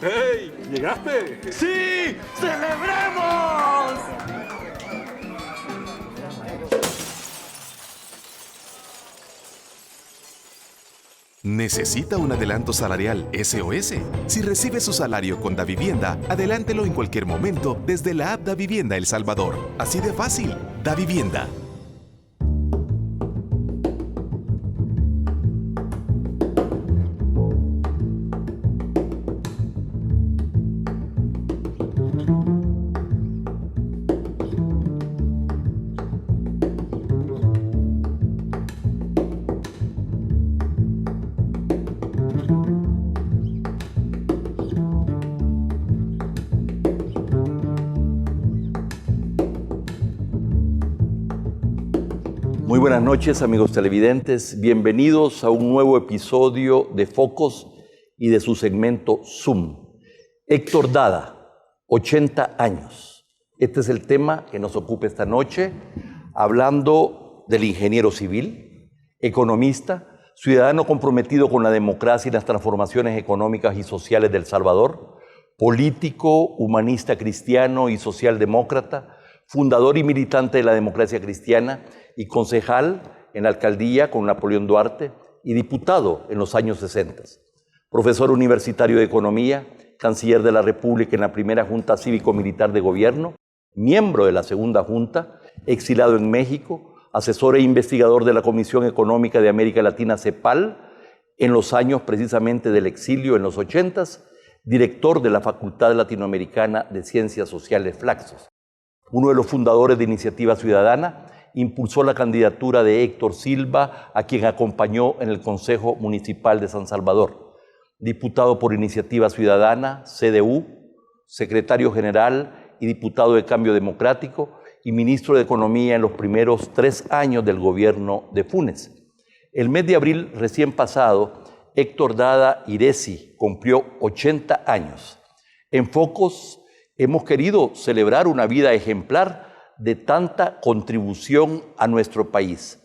¡Hey! ¿Llegaste? ¡Sí! ¡Celebremos! ¿Necesita un adelanto salarial SOS? Si recibe su salario con Davivienda, adelántelo en cualquier momento desde la app Davivienda El Salvador. Así de fácil. Davivienda. Muy buenas noches, amigos televidentes. Bienvenidos a un nuevo episodio de Focos y de su segmento Zoom. Héctor Dada, 80 años. Este es el tema que nos ocupa esta noche, hablando del ingeniero civil, economista, ciudadano comprometido con la democracia y las transformaciones económicas y sociales de El Salvador, político, humanista cristiano y socialdemócrata, fundador y militante de la democracia cristiana y concejal en la alcaldía con Napoleón Duarte y diputado en los años 60. Profesor universitario de Economía, canciller de la República en la primera Junta Cívico-Militar de Gobierno, miembro de la segunda Junta, exilado en México, asesor e investigador de la Comisión Económica de América Latina CEPAL en los años precisamente del exilio en los 80s, director de la Facultad Latinoamericana de Ciencias Sociales Flaxos. Uno de los fundadores de Iniciativa Ciudadana, impulsó la candidatura de Héctor Silva, a quien acompañó en el Consejo Municipal de San Salvador. Diputado por Iniciativa Ciudadana, CDU, secretario general y diputado de Cambio Democrático y ministro de Economía en los primeros 3 años del gobierno de Funes. El mes de abril recién pasado, Héctor Dada Iresi cumplió 80 años. En Focos hemos querido celebrar una vida ejemplar de tanta contribución a nuestro país.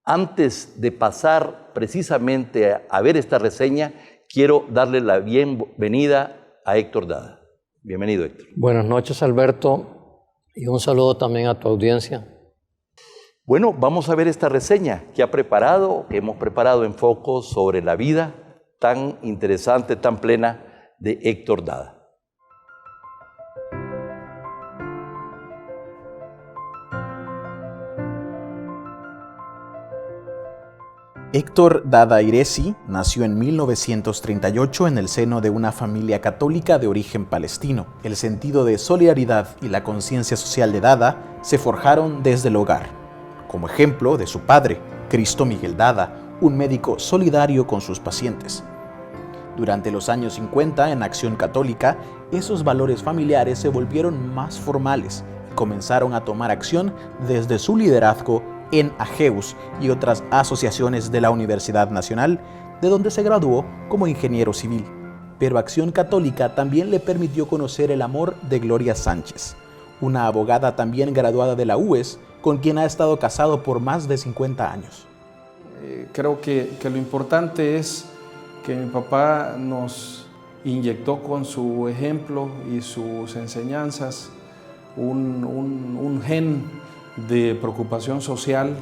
Antes de pasar precisamente a ver esta reseña, quiero darle la bienvenida a Héctor Dada. Bienvenido, Héctor. Buenas noches, Alberto, y un saludo también a tu audiencia. Bueno, vamos a ver esta reseña que hemos preparado en Focos sobre la vida tan interesante, tan plena de Héctor Dada. Héctor Dada Iresi nació en 1938 en el seno de una familia católica de origen palestino. El sentido de solidaridad y la conciencia social de Dada se forjaron desde el hogar, como ejemplo de su padre, Cristo Miguel Dada, un médico solidario con sus pacientes. Durante los años 50, en Acción Católica, esos valores familiares se volvieron más formales y comenzaron a tomar acción desde su liderazgo en AGEUS y otras asociaciones de la Universidad Nacional, de donde se graduó como ingeniero civil. Pero Acción Católica también le permitió conocer el amor de Gloria Sánchez, una abogada también graduada de la UES, con quien ha estado casado por más de 50 años. Creo que lo importante es que mi papá nos inyectó con su ejemplo y sus enseñanzas un gen de preocupación social,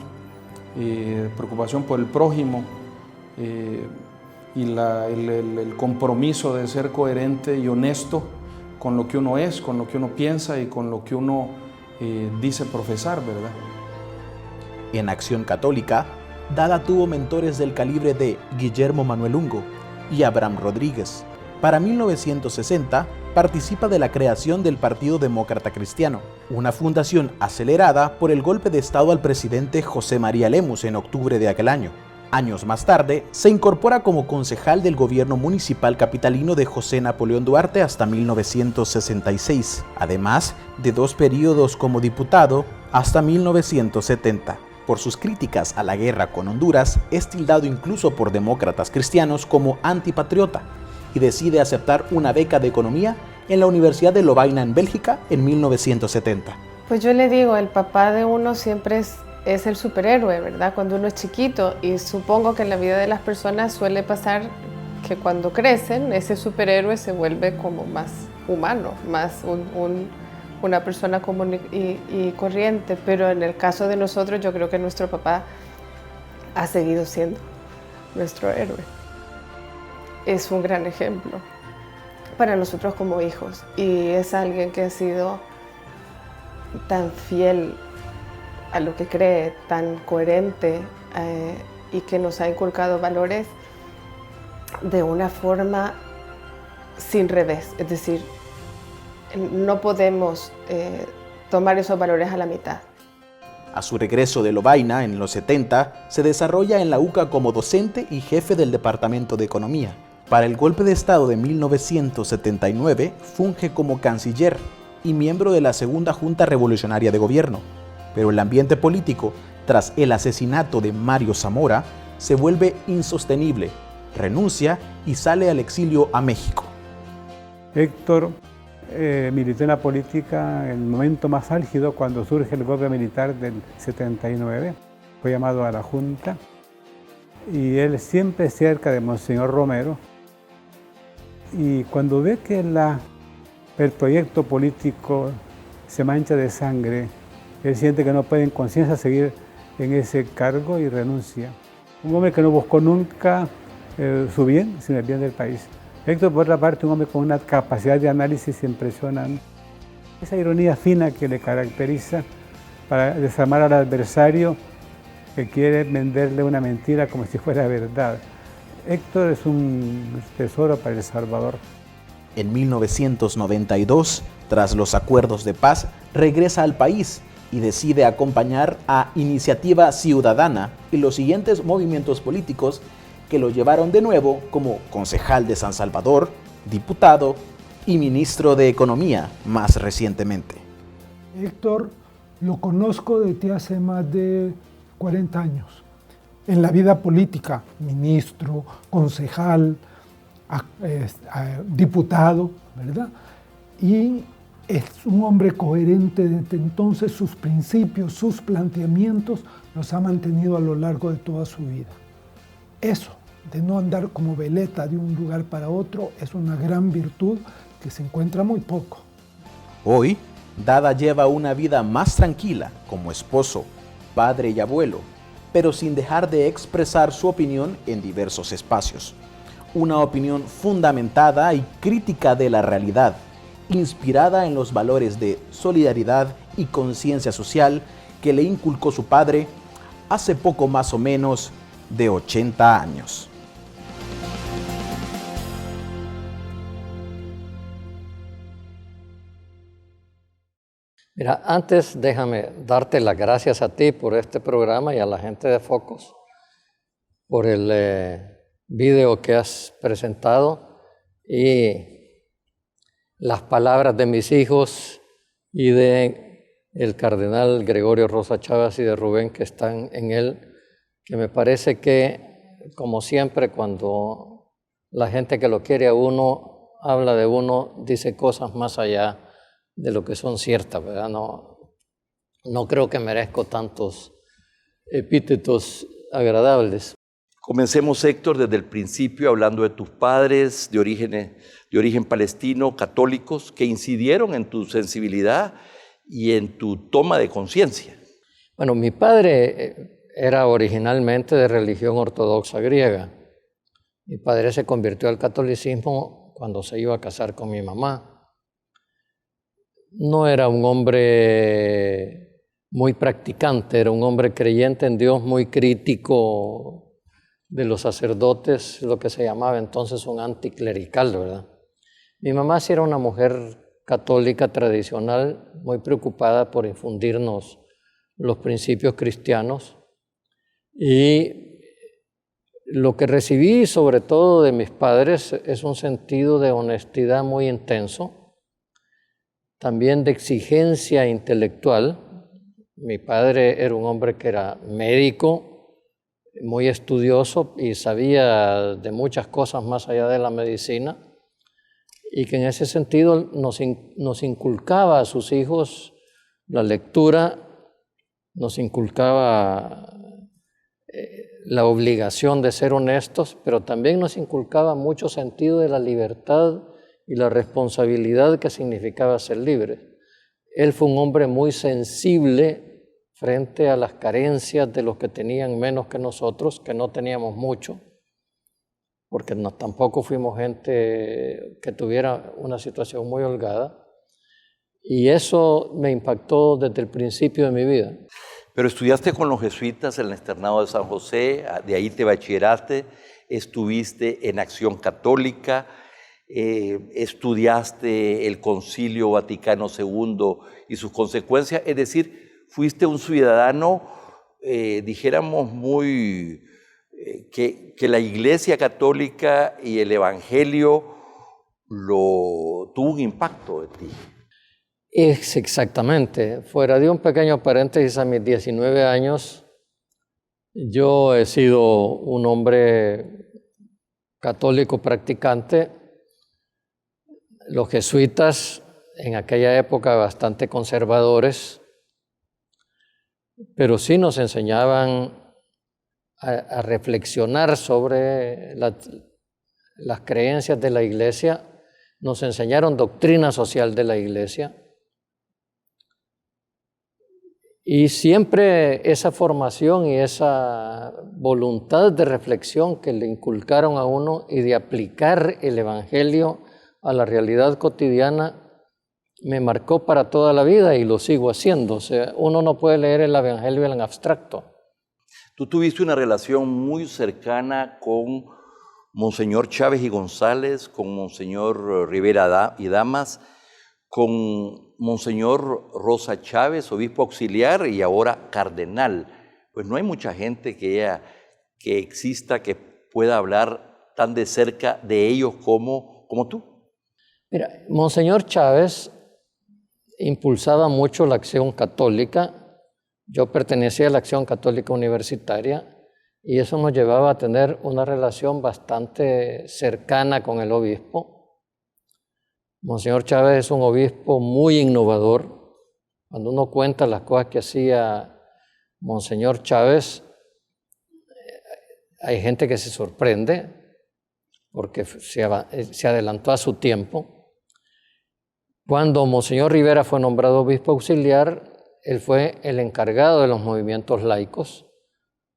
preocupación por el prójimo y el compromiso de ser coherente y honesto con lo que uno es, con lo que uno piensa y con lo que uno dice profesar, ¿verdad? En Acción Católica, Dada tuvo mentores del calibre de Guillermo Manuel Ungo y Abraham Rodríguez. Para 1960, participa de la creación del Partido Demócrata Cristiano, una fundación acelerada por el golpe de Estado al presidente José María Lemus en octubre de aquel año. Años más tarde, se incorpora como concejal del gobierno municipal capitalino de José Napoleón Duarte hasta 1966, además de 2 periodos como diputado hasta 1970. Por sus críticas a la guerra con Honduras, es tildado incluso por demócratas cristianos como antipatriota, y decide aceptar una beca de economía en la Universidad de Lovaina en Bélgica en 1970. Pues yo le digo, el papá de uno siempre es el superhéroe, ¿verdad? Cuando uno es chiquito, y supongo que en la vida de las personas suele pasar que cuando crecen, ese superhéroe se vuelve como más humano, más una persona común y corriente. Pero en el caso de nosotros, yo creo que nuestro papá ha seguido siendo nuestro héroe. Es un gran ejemplo para nosotros como hijos y es alguien que ha sido tan fiel a lo que cree, tan coherente y que nos ha inculcado valores de una forma sin revés. Es decir, no podemos tomar esos valores a la mitad. A su regreso de Lovaina en los 70, se desarrolla en la UCA como docente y jefe del Departamento de Economía. Para el golpe de Estado de 1979, funge como canciller y miembro de la Segunda Junta Revolucionaria de Gobierno. Pero el ambiente político, tras el asesinato de Mario Zamora, se vuelve insostenible, renuncia y sale al exilio a México. Héctor militó en la política en el momento más álgido cuando surge el golpe militar del 79. Fue llamado a la Junta y él siempre cerca de Monseñor Romero. Y cuando ve que el proyecto político se mancha de sangre, él siente que no puede en conciencia seguir en ese cargo y renuncia. Un hombre que no buscó nunca su bien, sino el bien del país. Héctor, por otra parte, un hombre con una capacidad de análisis impresionante. Esa ironía fina que le caracteriza para desarmar al adversario que quiere venderle una mentira como si fuera verdad. Héctor es un tesoro para El Salvador. En 1992, tras los acuerdos de paz, regresa al país y decide acompañar a Iniciativa Ciudadana y los siguientes movimientos políticos que lo llevaron de nuevo como concejal de San Salvador, diputado y ministro de Economía más recientemente. Héctor lo conozco desde hace más de 40 años. En la vida política, ministro, concejal, diputado, ¿verdad? Y es un hombre coherente desde entonces, sus principios, sus planteamientos los ha mantenido a lo largo de toda su vida. Eso, de no andar como veleta de un lugar para otro, es una gran virtud que se encuentra muy poco. Hoy, Dada lleva una vida más tranquila como esposo, padre y abuelo, pero sin dejar de expresar su opinión en diversos espacios. Una opinión fundamentada y crítica de la realidad, inspirada en los valores de solidaridad y conciencia social que le inculcó su padre hace poco más o menos de 80 años. Mira, antes déjame darte las gracias a ti por este programa y a la gente de Focos por el video que has presentado y las palabras de mis hijos y de el cardenal Gregorio Rosa Chávez y de Rubén que están en él, que me parece que, como siempre, cuando la gente que lo quiere a uno habla de uno, dice cosas más allá de lo que son ciertas, ¿verdad? No creo que merezco tantos epítetos agradables. Comencemos, Héctor, desde el principio, hablando de tus padres de origen palestino, católicos, que incidieron en tu sensibilidad y en tu toma de conciencia. Bueno, mi padre era originalmente de religión ortodoxa griega. Mi padre se convirtió al catolicismo cuando se iba a casar con mi mamá. No era un hombre muy practicante, era un hombre creyente en Dios, muy crítico de los sacerdotes, lo que se llamaba entonces un anticlerical, ¿verdad? Mi mamá sí era una mujer católica tradicional, muy preocupada por infundirnos los principios cristianos. Y lo que recibí sobre todo de mis padres es un sentido de honestidad muy intenso, también de exigencia intelectual. Mi padre era un hombre que era médico, muy estudioso y sabía de muchas cosas más allá de la medicina, y que en ese sentido nos inculcaba a sus hijos la lectura, nos inculcaba la obligación de ser honestos, pero también nos inculcaba mucho sentido de la libertad y la responsabilidad que significaba ser libres. Él fue un hombre muy sensible frente a las carencias de los que tenían menos que nosotros, que no teníamos mucho, porque tampoco fuimos gente que tuviera una situación muy holgada. Y eso me impactó desde el principio de mi vida. Pero estudiaste con los jesuitas en el Externado de San José, de ahí te bachilleraste, estuviste en Acción Católica, estudiaste el Concilio Vaticano II y sus consecuencias, es decir, fuiste un ciudadano, dijéramos, muy que la Iglesia Católica y el Evangelio tuvo un impacto en ti. Es exactamente. Fuera de un pequeño paréntesis, a mis 19 años, yo he sido un hombre católico practicante. Los jesuitas, en aquella época bastante conservadores, pero sí nos enseñaban a reflexionar sobre las creencias de la Iglesia, nos enseñaron doctrina social de la Iglesia. Y siempre esa formación y esa voluntad de reflexión que le inculcaron a uno y de aplicar el Evangelio a la realidad cotidiana me marcó para toda la vida y lo sigo haciendo. O sea, uno no puede leer el Evangelio en abstracto. Tú tuviste una relación muy cercana con Monseñor Chávez y González, con Monseñor Rivera y Damas, con Monseñor Rosa Chávez, obispo auxiliar y ahora cardenal. Pues no hay mucha gente que exista que pueda hablar tan de cerca de ellos como tú. Mira, Monseñor Chávez impulsaba mucho la Acción Católica. Yo pertenecía a la Acción Católica Universitaria y eso nos llevaba a tener una relación bastante cercana con el obispo. Monseñor Chávez es un obispo muy innovador. Cuando uno cuenta las cosas que hacía Monseñor Chávez, hay gente que se sorprende porque se adelantó a su tiempo. Cuando Monseñor Rivera fue nombrado obispo auxiliar, él fue el encargado de los movimientos laicos.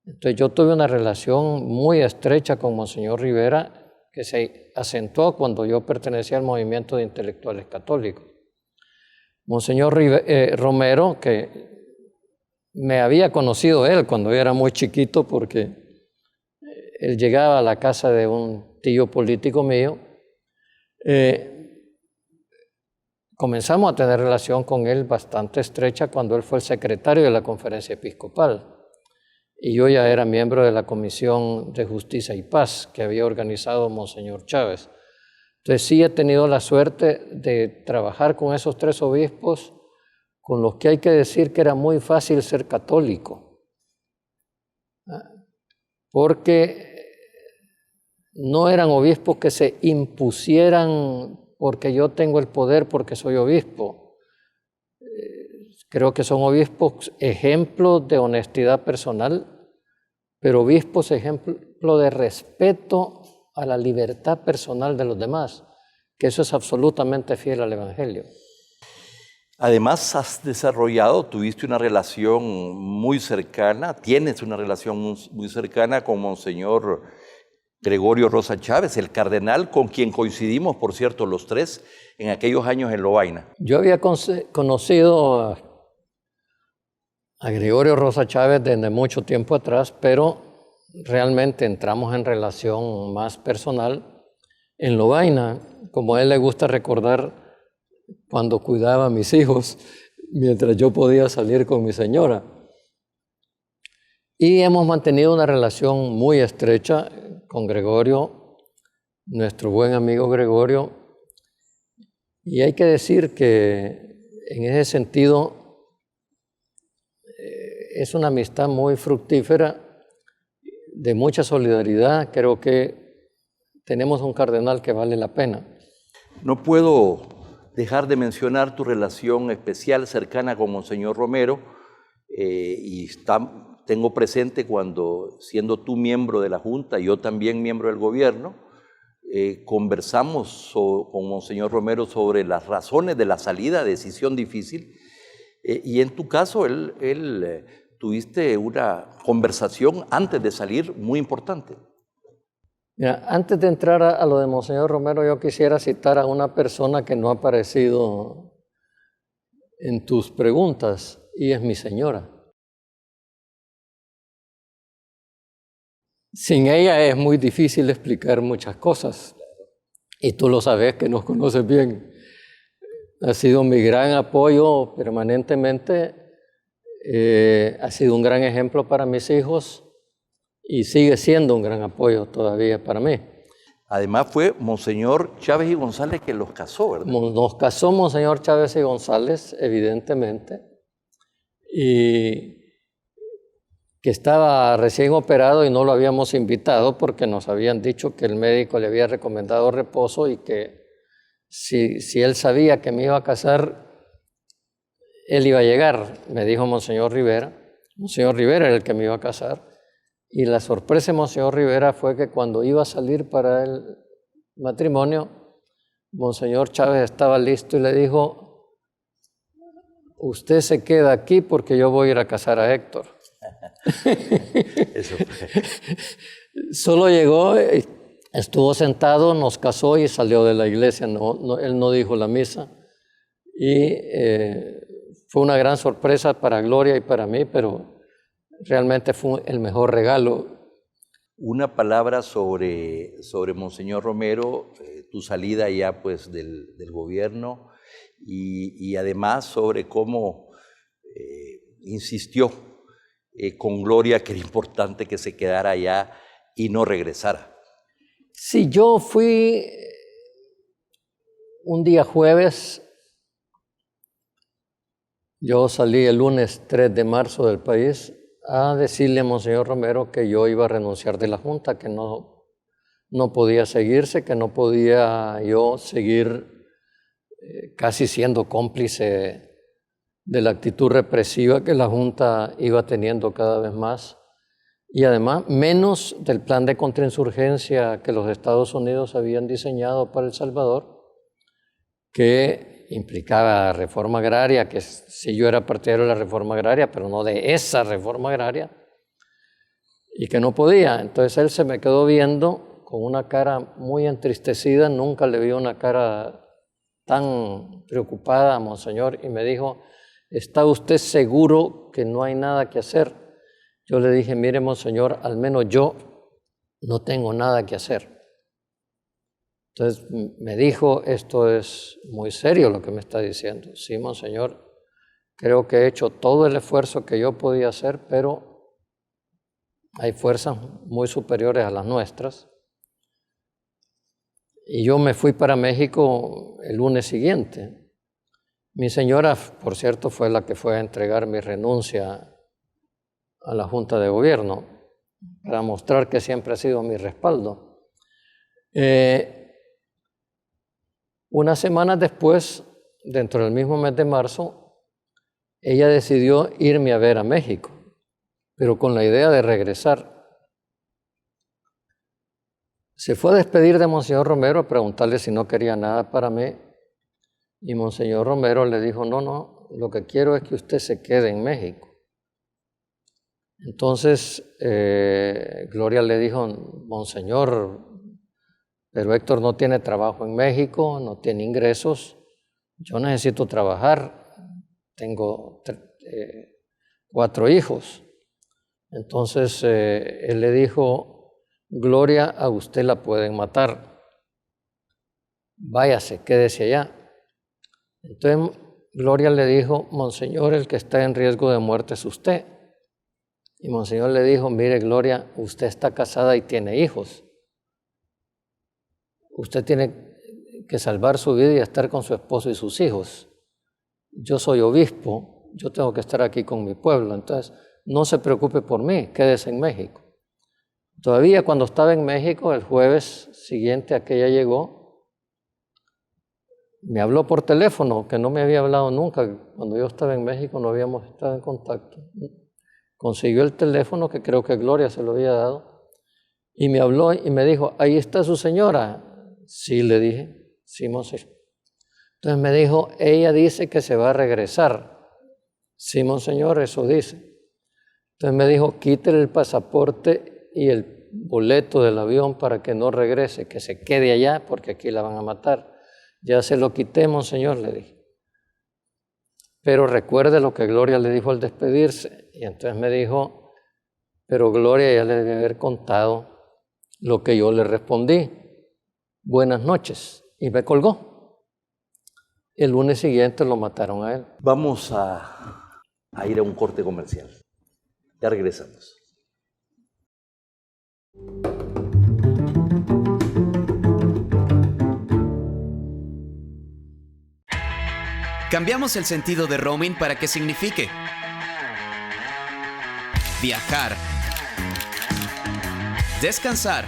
Entonces yo tuve una relación muy estrecha con Monseñor Rivera que se acentuó cuando yo pertenecía al movimiento de intelectuales católicos. Monseñor Romero, que me había conocido él cuando yo era muy chiquito porque él llegaba a la casa de un tío político mío, comenzamos a tener relación con él bastante estrecha cuando él fue el secretario de la Conferencia Episcopal. Y yo ya era miembro de la Comisión de Justicia y Paz que había organizado Monseñor Chávez. Entonces sí he tenido la suerte de trabajar con esos tres obispos con los que hay que decir que era muy fácil ser católico, porque no eran obispos que se impusieran porque yo tengo el poder porque soy obispo. Creo que son obispos ejemplos de honestidad personal, pero obispos ejemplo de respeto a la libertad personal de los demás, que eso es absolutamente fiel al Evangelio. Además, tuviste una relación muy cercana, tienes una relación muy cercana con Monseñor Gregorio Rosa Chávez, el cardenal con quien coincidimos, por cierto, los tres en aquellos años en Lovaina. Yo había conocido a Gregorio Rosa Chávez desde mucho tiempo atrás, pero realmente entramos en relación más personal en Lovaina, como a él le gusta recordar cuando cuidaba a mis hijos, mientras yo podía salir con mi señora. Y hemos mantenido una relación muy estrecha con Gregorio, nuestro buen amigo Gregorio, y hay que decir que en ese sentido es una amistad muy fructífera, de mucha solidaridad. Creo que tenemos un cardenal que vale la pena. No puedo dejar de mencionar tu relación especial, cercana con Monseñor Romero, y tengo presente cuando, siendo tú miembro de la Junta y yo también miembro del gobierno, conversamos con Monseñor Romero sobre las razones de la salida, decisión difícil, y en tu caso, tuviste una conversación antes de salir muy importante. Mira, antes de entrar a lo de Monseñor Romero, yo quisiera citar a una persona que no ha aparecido en tus preguntas, y es mi señora. Sin ella es muy difícil explicar muchas cosas, y tú lo sabes, que nos conoces bien. Ha sido mi gran apoyo permanentemente, ha sido un gran ejemplo para mis hijos y sigue siendo un gran apoyo todavía para mí. Además fue Monseñor Chávez y González que los casó, ¿verdad? Nos casó Monseñor Chávez y González, evidentemente, y que estaba recién operado y no lo habíamos invitado porque nos habían dicho que el médico le había recomendado reposo y que si él sabía que me iba a casar, él iba a llegar, me dijo Monseñor Rivera. Monseñor Rivera era el que me iba a casar. Y la sorpresa de Monseñor Rivera fue que cuando iba a salir para el matrimonio, Monseñor Chávez estaba listo y le dijo: usted se queda aquí porque yo voy a ir a casar a Héctor. Eso fue. Solo llegó, estuvo sentado, nos casó y salió de la iglesia. Él no dijo la misa. Y fue una gran sorpresa para Gloria y para mí, pero realmente fue el mejor regalo. Una palabra sobre Monseñor Romero, tu salida ya pues del gobierno y además sobre cómo insistió con Gloria que era importante que se quedara allá y no regresara. Sí, yo fui un día jueves, yo salí el lunes 3 de marzo del país a decirle a Monseñor Romero que yo iba a renunciar de la Junta, que no podía seguirse, que no podía yo seguir casi siendo cómplice de la actitud represiva que la Junta iba teniendo cada vez más, y además menos del plan de contrainsurgencia que los Estados Unidos habían diseñado para El Salvador, que implicaba reforma agraria, que sí yo era partidario de la reforma agraria, pero no de esa reforma agraria, y que no podía. Entonces él se me quedó viendo con una cara muy entristecida, nunca le vi una cara tan preocupada a Monseñor, y me dijo: ¿está usted seguro que no hay nada que hacer? Yo le dije: mire, Monseñor, al menos yo no tengo nada que hacer. Entonces me dijo: esto es muy serio lo que me está diciendo. Sí, Monseñor, creo que he hecho todo el esfuerzo que yo podía hacer, pero hay fuerzas muy superiores a las nuestras. Y yo me fui para México el lunes siguiente. Mi señora, por cierto, fue la que fue a entregar mi renuncia a la Junta de Gobierno para mostrar que siempre ha sido mi respaldo. Unas semanas después, dentro del mismo mes de marzo, ella decidió irme a ver a México, pero con la idea de regresar. Se fue a despedir de Monseñor Romero a preguntarle si no quería nada para mí, y Monseñor Romero le dijo: no, lo que quiero es que usted se quede en México. Entonces Gloria le dijo: Monseñor, pero Héctor no tiene trabajo en México, no tiene ingresos, yo necesito trabajar, tengo 4 hijos. Entonces él le dijo: Gloria, a usted la pueden matar, váyase, quédese allá. Entonces Gloria le dijo: Monseñor, el que está en riesgo de muerte es usted. Y Monseñor le dijo: mire, Gloria, usted está casada y tiene hijos. Usted tiene que salvar su vida y estar con su esposo y sus hijos. Yo soy obispo, yo tengo que estar aquí con mi pueblo, entonces no se preocupe por mí, quédese en México. Todavía cuando estaba en México, el jueves siguiente a que ella llegó, me habló por teléfono, que no me había hablado nunca. Cuando yo estaba en México no habíamos estado en contacto. consiguió el teléfono, que creo que Gloria se lo había dado, y me habló y me dijo, ¿ahí está su señora? Sí, le dije, sí, monseñor. Entonces me dijo, ella dice que se va a regresar. Sí, monseñor, eso dice. Entonces me dijo, quítele el pasaporte y el boleto del avión para que no regrese, que se quede allá porque aquí la van a matar. Ya se lo quité, monseñor, le dije. Pero recuerde lo que Gloria le dijo al despedirse. Y entonces me dijo, pero Gloria ya le debe haber contado lo que yo le respondí. Buenas noches. Y me colgó. El lunes siguiente lo mataron a él. Vamos a ir a un corte comercial. Ya regresamos. Cambiamos el sentido de roaming para que signifique viajar, descansar,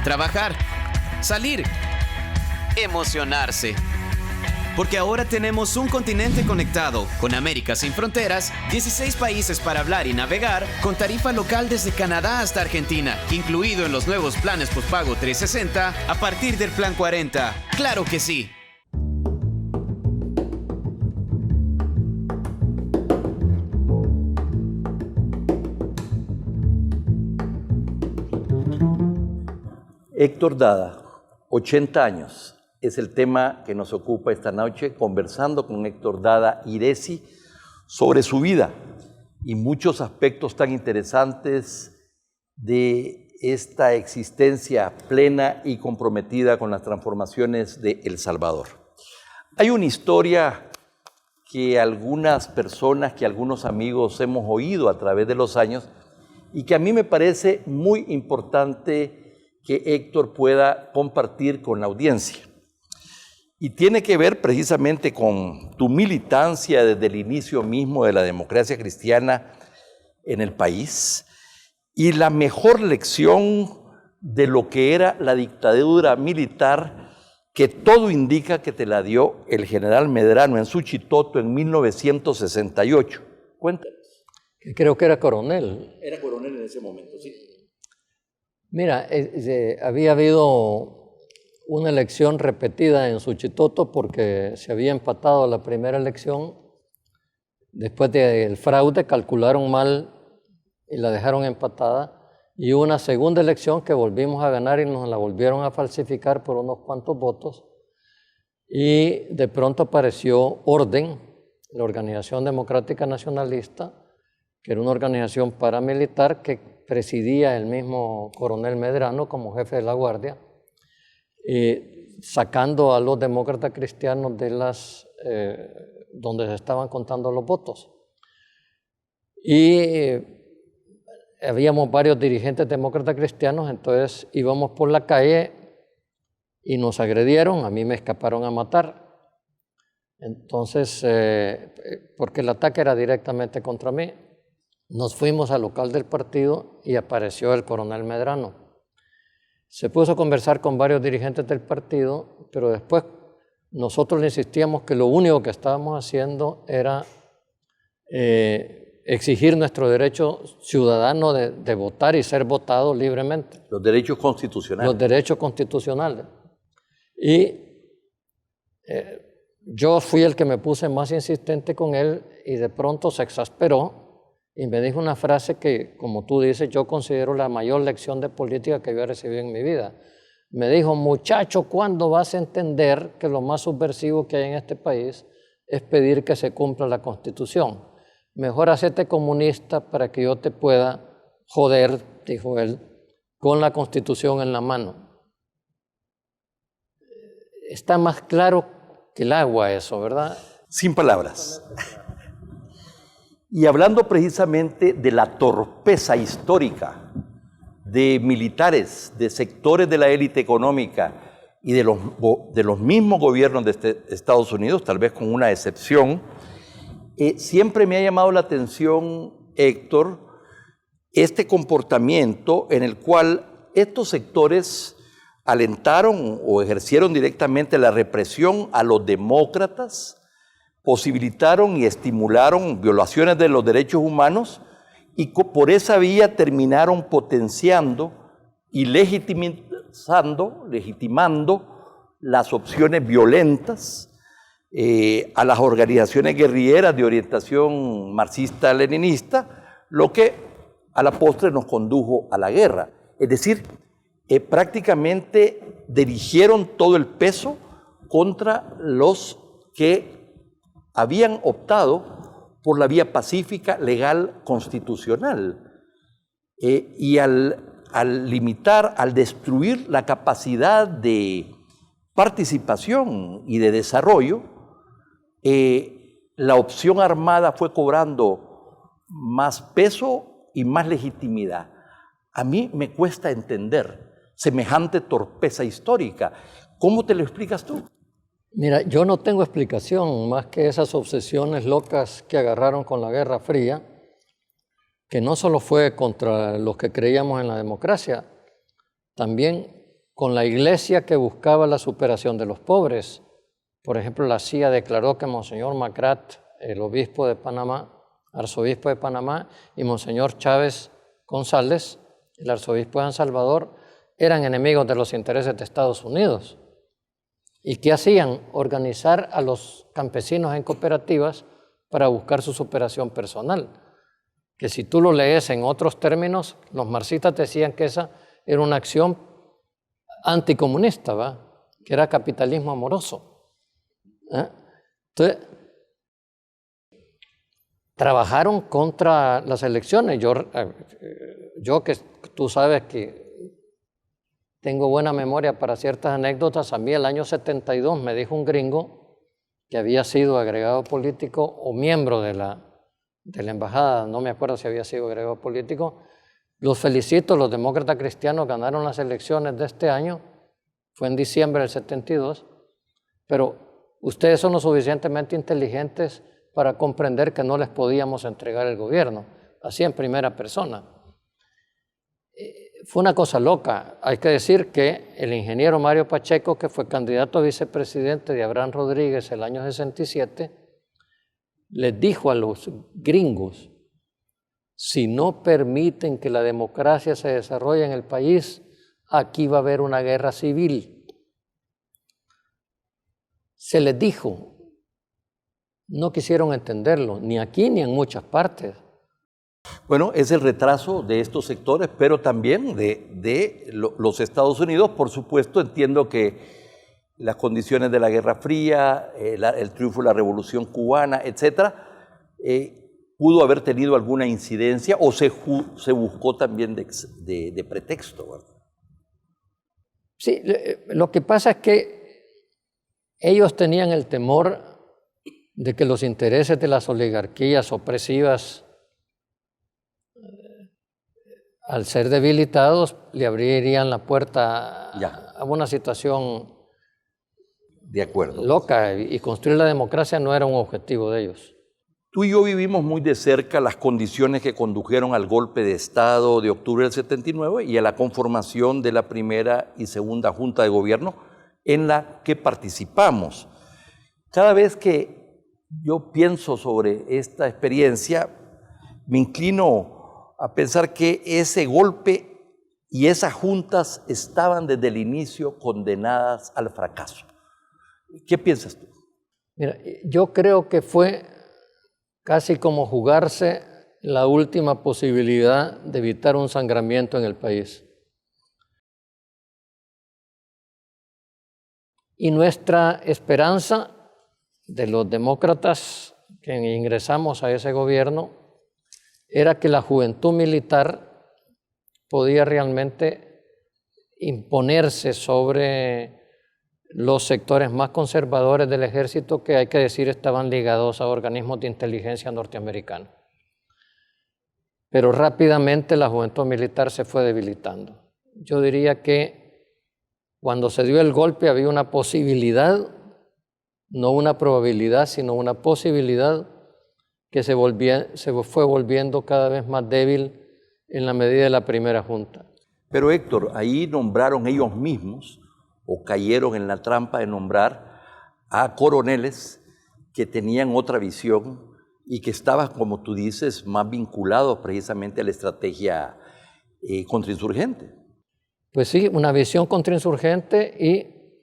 trabajar, salir, emocionarse. Porque ahora tenemos un continente conectado, con América sin fronteras, 16 países para hablar y navegar, con tarifa local desde Canadá hasta Argentina, incluido en los nuevos planes postpago 360 a partir del plan 40. ¡Claro que sí! Héctor Dada, 80 años. Es el tema que nos ocupa esta noche, conversando con Héctor Dada Iresi sobre su vida y muchos aspectos tan interesantes de esta existencia plena y comprometida con las transformaciones de El Salvador. Hay una historia que algunas personas, que algunos amigos hemos oído a través de los años y que a mí me parece muy importante que Héctor pueda compartir con la audiencia. Y tiene que ver precisamente con tu militancia desde el inicio mismo de la democracia cristiana en el país y la mejor lección de lo que era la dictadura militar, que todo indica que te la dio el general Medrano en Suchitoto en 1968. Cuéntanos. Creo que era coronel. Era coronel en ese momento, sí. Mira, había habido una elección repetida en Suchitoto porque se había empatado la primera elección. Después del fraude calcularon mal y la dejaron empatada. Y hubo una segunda elección que volvimos a ganar y nos la volvieron a falsificar por unos cuantos votos. Y de pronto apareció Orden, la Organización Democrática Nacionalista, que era una organización paramilitar que presidía el mismo coronel Medrano como jefe de la Guardia, sacando a los demócratas cristianos de las donde se estaban contando los votos. Y habíamos varios dirigentes demócratas cristianos, entonces íbamos por la calle y nos agredieron, a mí me escaparon a matar. Entonces, porque el ataque era directamente contra mí, nos fuimos al local del partido y apareció el coronel Medrano. Se puso a conversar con varios dirigentes del partido, pero después nosotros le insistíamos que lo único que estábamos haciendo era exigir nuestro derecho ciudadano de votar y ser votado libremente. Los derechos constitucionales. Los derechos constitucionales. Y yo fui el que me puse más insistente con él y de pronto se exasperó y me dijo una frase que, como tú dices, yo considero la mayor lección de política que yo he recibido en mi vida. Me dijo, muchacho, ¿cuándo vas a entender que lo más subversivo que hay en este país es pedir que se cumpla la Constitución? Mejor hacerte comunista para que yo te pueda joder, dijo él, con la Constitución en la mano. Está más claro que el agua eso, ¿verdad? Sin palabras. Y hablando precisamente de la torpeza histórica de militares, de sectores de la élite económica y de los mismos gobiernos de Estados Unidos, tal vez con una excepción, siempre me ha llamado la atención, Héctor, este comportamiento en el cual estos sectores alentaron o ejercieron directamente la represión a los demócratas posibilitaron y estimularon violaciones de los derechos humanos y por esa vía terminaron potenciando y legitimando las opciones violentas a las organizaciones guerrilleras de orientación marxista-leninista, lo que a la postre nos condujo a la guerra. Es decir, prácticamente dirigieron todo el peso contra los que habían optado por la vía pacífica, legal, constitucional. Y al limitar, al destruir la capacidad de participación y de desarrollo, la opción armada fue cobrando más peso y más legitimidad. A mí me cuesta entender semejante torpeza histórica. ¿Cómo te lo explicas tú? Mira, yo no tengo explicación más que esas obsesiones locas que agarraron con la Guerra Fría, que no solo fue contra los que creíamos en la democracia, también con la iglesia que buscaba la superación de los pobres. Por ejemplo, la CIA declaró que Monseñor Macrat, el obispo de Panamá, arzobispo de Panamá, y Monseñor Chávez González, el arzobispo de San Salvador, eran enemigos de los intereses de Estados Unidos. ¿Y qué hacían? Organizar a los campesinos en cooperativas para buscar su superación personal. Que si tú lo lees en otros términos, los marxistas decían que esa era una acción anticomunista, ¿va? Que era capitalismo amoroso. Entonces, trabajaron contra las elecciones. Yo que tú sabes que tengo buena memoria para ciertas anécdotas, a mí el año 72 me dijo un gringo que había sido agregado político o miembro de la embajada, no me acuerdo si había sido agregado político. Los felicito, los demócratas cristianos ganaron las elecciones de este año, fue en diciembre del 72, pero ustedes son lo suficientemente inteligentes para comprender que no les podíamos entregar el gobierno, así en primera persona. Fue una cosa loca. Hay que decir que el ingeniero Mario Pacheco, que fue candidato a vicepresidente de Abraham Rodríguez el año 67, les dijo a los gringos: si no permiten que la democracia se desarrolle en el país, aquí va a haber una guerra civil. Se les dijo, no quisieron entenderlo, ni aquí ni en muchas partes. Bueno, es el retraso de estos sectores, pero también de los Estados Unidos. Por supuesto, entiendo que las condiciones de la Guerra Fría, el triunfo de la Revolución Cubana, etcétera, pudo haber tenido alguna incidencia o se buscó también de pretexto, ¿verdad? Sí, lo que pasa es que ellos tenían el temor de que los intereses de las oligarquías opresivas, al ser debilitados, le abrirían la puerta a una situación de acuerdo loca, y construir la democracia no era un objetivo de ellos. Tú y yo vivimos muy de cerca las condiciones que condujeron al golpe de Estado de octubre del 79 y a la conformación de la primera y segunda Junta de Gobierno en la que participamos. Cada vez que yo pienso sobre esta experiencia, me inclino a pensar que ese golpe y esas juntas estaban desde el inicio condenadas al fracaso. ¿Qué piensas tú? Mira, yo creo que fue casi como jugarse la última posibilidad de evitar un sangramiento en el país. Y nuestra esperanza de los demócratas que ingresamos a ese gobierno era que la juventud militar podía realmente imponerse sobre los sectores más conservadores del ejército, que hay que decir estaban ligados a organismos de inteligencia norteamericanos. Pero rápidamente la juventud militar se fue debilitando. Yo diría que cuando se dio el golpe había una posibilidad, no una probabilidad, sino una posibilidad que se fue volviendo cada vez más débil en la medida de la primera junta. Pero Héctor, ahí nombraron ellos mismos, o cayeron en la trampa de nombrar a coroneles que tenían otra visión y que estaban, como tú dices, más vinculados precisamente a la estrategia contrainsurgente. Pues sí, una visión contrainsurgente y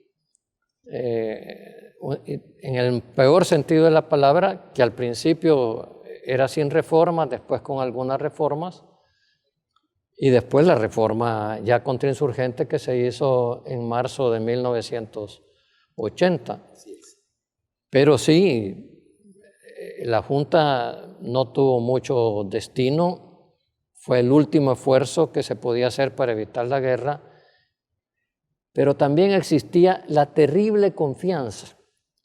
en el peor sentido de la palabra, que al principio era sin reformas, después con algunas reformas, y después la reforma ya contrainsurgente que se hizo en marzo de 1980. Pero sí, la Junta no tuvo mucho destino, fue el último esfuerzo que se podía hacer para evitar la guerra, pero también existía la terrible confianza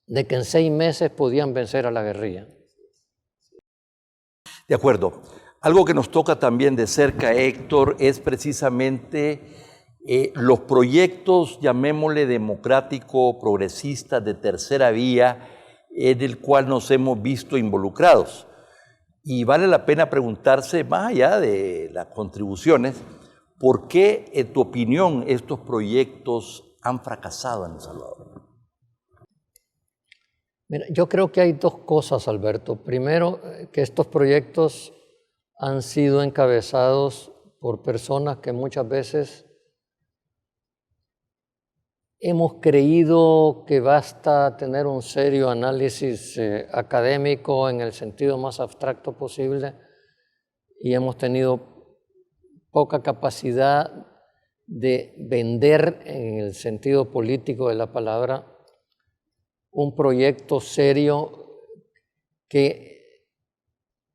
de que en 6 meses podían vencer a la guerrilla. De acuerdo. Algo que nos toca también de cerca, Héctor, es precisamente los proyectos, llamémosle democrático, progresistas, de tercera vía, del cual nos hemos visto involucrados. Y vale la pena preguntarse, más allá de las contribuciones, ¿por qué, en tu opinión, estos proyectos han fracasado en El Salvador? Mira, yo creo que hay 2 cosas, Alberto. Primero, que estos proyectos han sido encabezados por personas que muchas veces hemos creído que basta tener un serio análisis académico en el sentido más abstracto posible y hemos tenido poca capacidad de vender en el sentido político de la palabra un proyecto serio que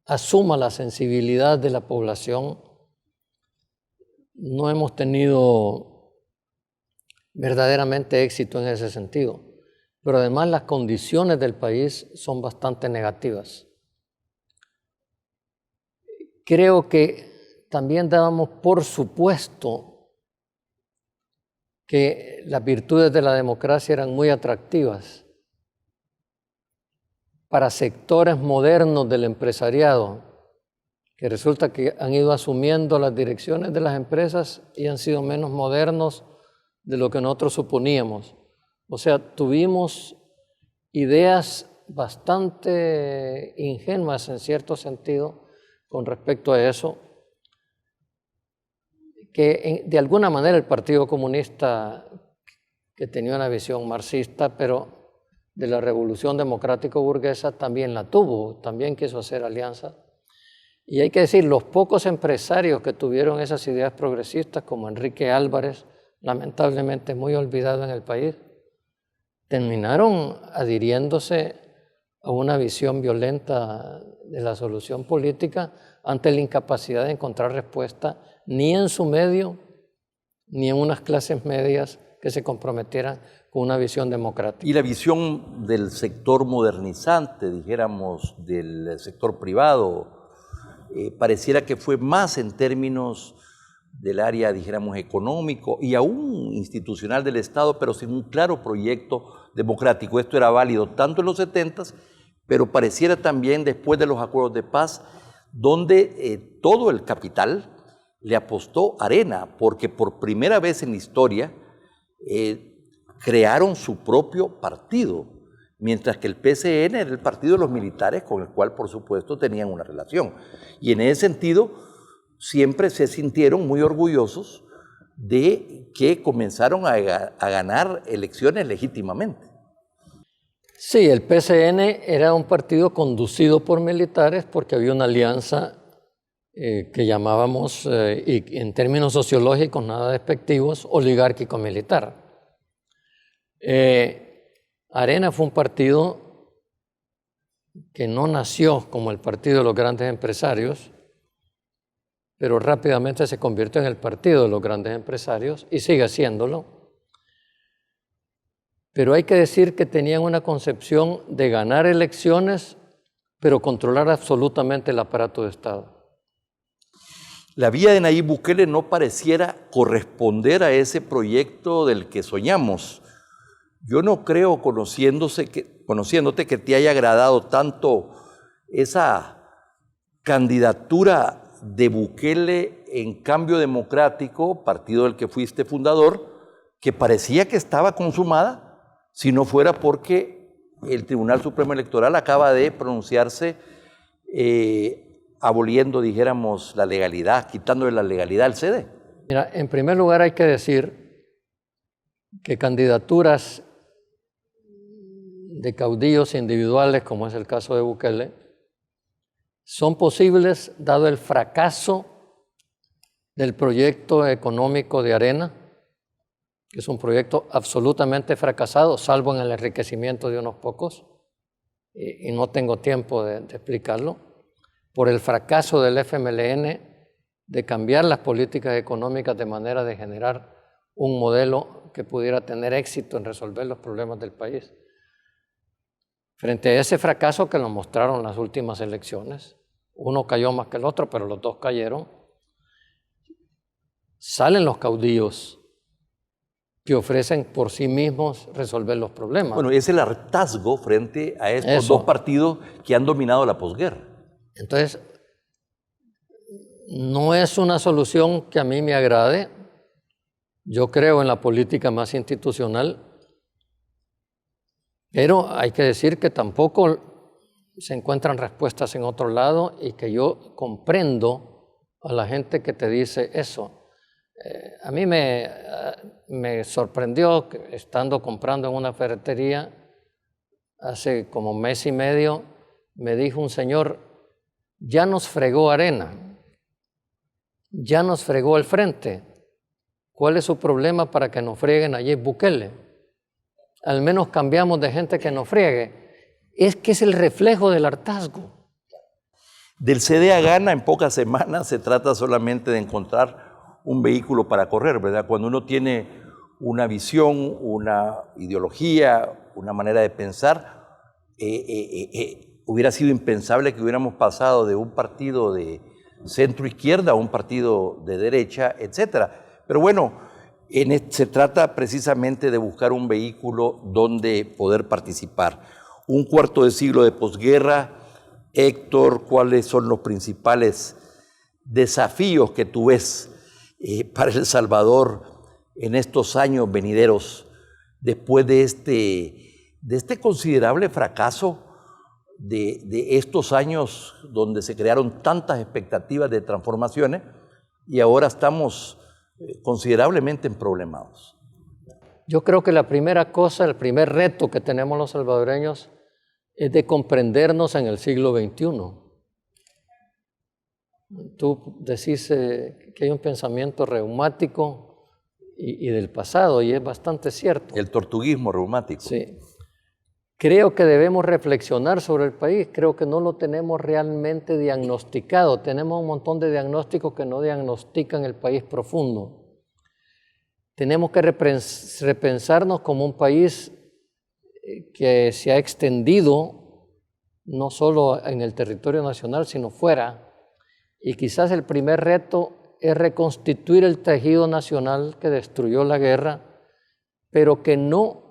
asuma la sensibilidad de la población. No hemos tenido verdaderamente éxito en ese sentido, pero además las condiciones del país son bastante negativas. Creo que también dábamos por supuesto que las virtudes de la democracia eran muy atractivas para sectores modernos del empresariado, que resulta que han ido asumiendo las direcciones de las empresas y han sido menos modernos de lo que nosotros suponíamos. O sea, tuvimos ideas bastante ingenuas en cierto sentido con respecto a eso, que de alguna manera el Partido Comunista, que tenía una visión marxista, pero de la revolución democrático-burguesa también la tuvo, también quiso hacer alianza. Y hay que decir, los pocos empresarios que tuvieron esas ideas progresistas, como Enrique Álvarez, lamentablemente muy olvidado en el país, terminaron adhiriéndose a una visión violenta de la solución política ante la incapacidad de encontrar respuesta ni en su medio, ni en unas clases medias que se comprometieran con una visión democrática. Y la visión del sector modernizante, dijéramos, del sector privado, pareciera que fue más en términos del área, dijéramos, económico y aún institucional del Estado, pero sin un claro proyecto democrático. Esto era válido tanto en los 70s, pero pareciera también después de los acuerdos de paz, donde todo el capital le apostó arena, porque por primera vez en la historia crearon su propio partido, mientras que el PCN era el partido de los militares con el cual, por supuesto, tenían una relación. Y en ese sentido, siempre se sintieron muy orgullosos de que comenzaron a ganar elecciones legítimamente. Sí, el PCN era un partido conducido por militares porque había una alianza que llamábamos, y en términos sociológicos nada despectivos, oligárquico-militar. Arena fue un partido que no nació como el partido de los grandes empresarios, pero rápidamente se convirtió en el partido de los grandes empresarios y sigue haciéndolo. Pero hay que decir que tenían una concepción de ganar elecciones, pero controlar absolutamente el aparato de Estado. La vía de Nayib Bukele no pareciera corresponder a ese proyecto del que soñamos. Yo no creo, conociéndote, que te haya agradado tanto esa candidatura de Bukele en Cambio Democrático, partido del que fuiste fundador, que parecía que estaba consumada, si no fuera porque el Tribunal Supremo Electoral acaba de pronunciarse aboliendo, dijéramos, la legalidad, quitándole la legalidad al CD. Mira, en primer lugar hay que decir que candidaturas de caudillos individuales, como es el caso de Bukele, son posibles dado el fracaso del proyecto económico de Arena, que es un proyecto absolutamente fracasado, salvo en el enriquecimiento de unos pocos, y no tengo tiempo de explicarlo, por el fracaso del FMLN de cambiar las políticas económicas de manera de generar un modelo que pudiera tener éxito en resolver los problemas del país. Frente a ese fracaso que nos mostraron las últimas elecciones, uno cayó más que el otro, pero los dos cayeron, salen los caudillos que ofrecen por sí mismos resolver los problemas. Bueno, es el hartazgo frente a estos dos partidos que han dominado la posguerra. Entonces, no es una solución que a mí me agrade. Yo creo en la política más institucional, pero hay que decir que tampoco se encuentran respuestas en otro lado y que yo comprendo a la gente que te dice eso. A mí me sorprendió que estando comprando en una ferretería hace como mes y medio, me dijo un señor, ya nos fregó Arena, ya nos fregó el frente. ¿Cuál es su problema para que nos frieguen allí Bukele? Al menos cambiamos de gente que nos friegue. Es que es el reflejo del hartazgo. Del CD a Gana en pocas semanas se trata solamente de encontrar un vehículo para correr, ¿verdad? Cuando uno tiene una visión, una ideología, una manera de pensar, hubiera sido impensable que hubiéramos pasado de un partido de centro-izquierda a un partido de derecha, etcétera. Pero bueno, se trata precisamente de buscar un vehículo donde poder participar. Un cuarto de siglo de posguerra. Héctor, ¿cuáles son los principales desafíos que tú ves para El Salvador en estos años venideros después de este considerable fracaso de estos años donde se crearon tantas expectativas de transformaciones y ahora estamos considerablemente emproblemados? Yo creo que la primera cosa, el primer reto que tenemos los salvadoreños es de comprendernos en el siglo XXI. Tú decís que hay un pensamiento reumático y del pasado, y es bastante cierto. El tortuguismo reumático. Sí. Creo que debemos reflexionar sobre el país. Creo que no lo tenemos realmente diagnosticado. Tenemos un montón de diagnósticos que no diagnostican el país profundo. Tenemos que repensarnos como un país que se ha extendido no solo en el territorio nacional, sino fuera. Y quizás el primer reto es reconstituir el tejido nacional que destruyó la guerra, pero que no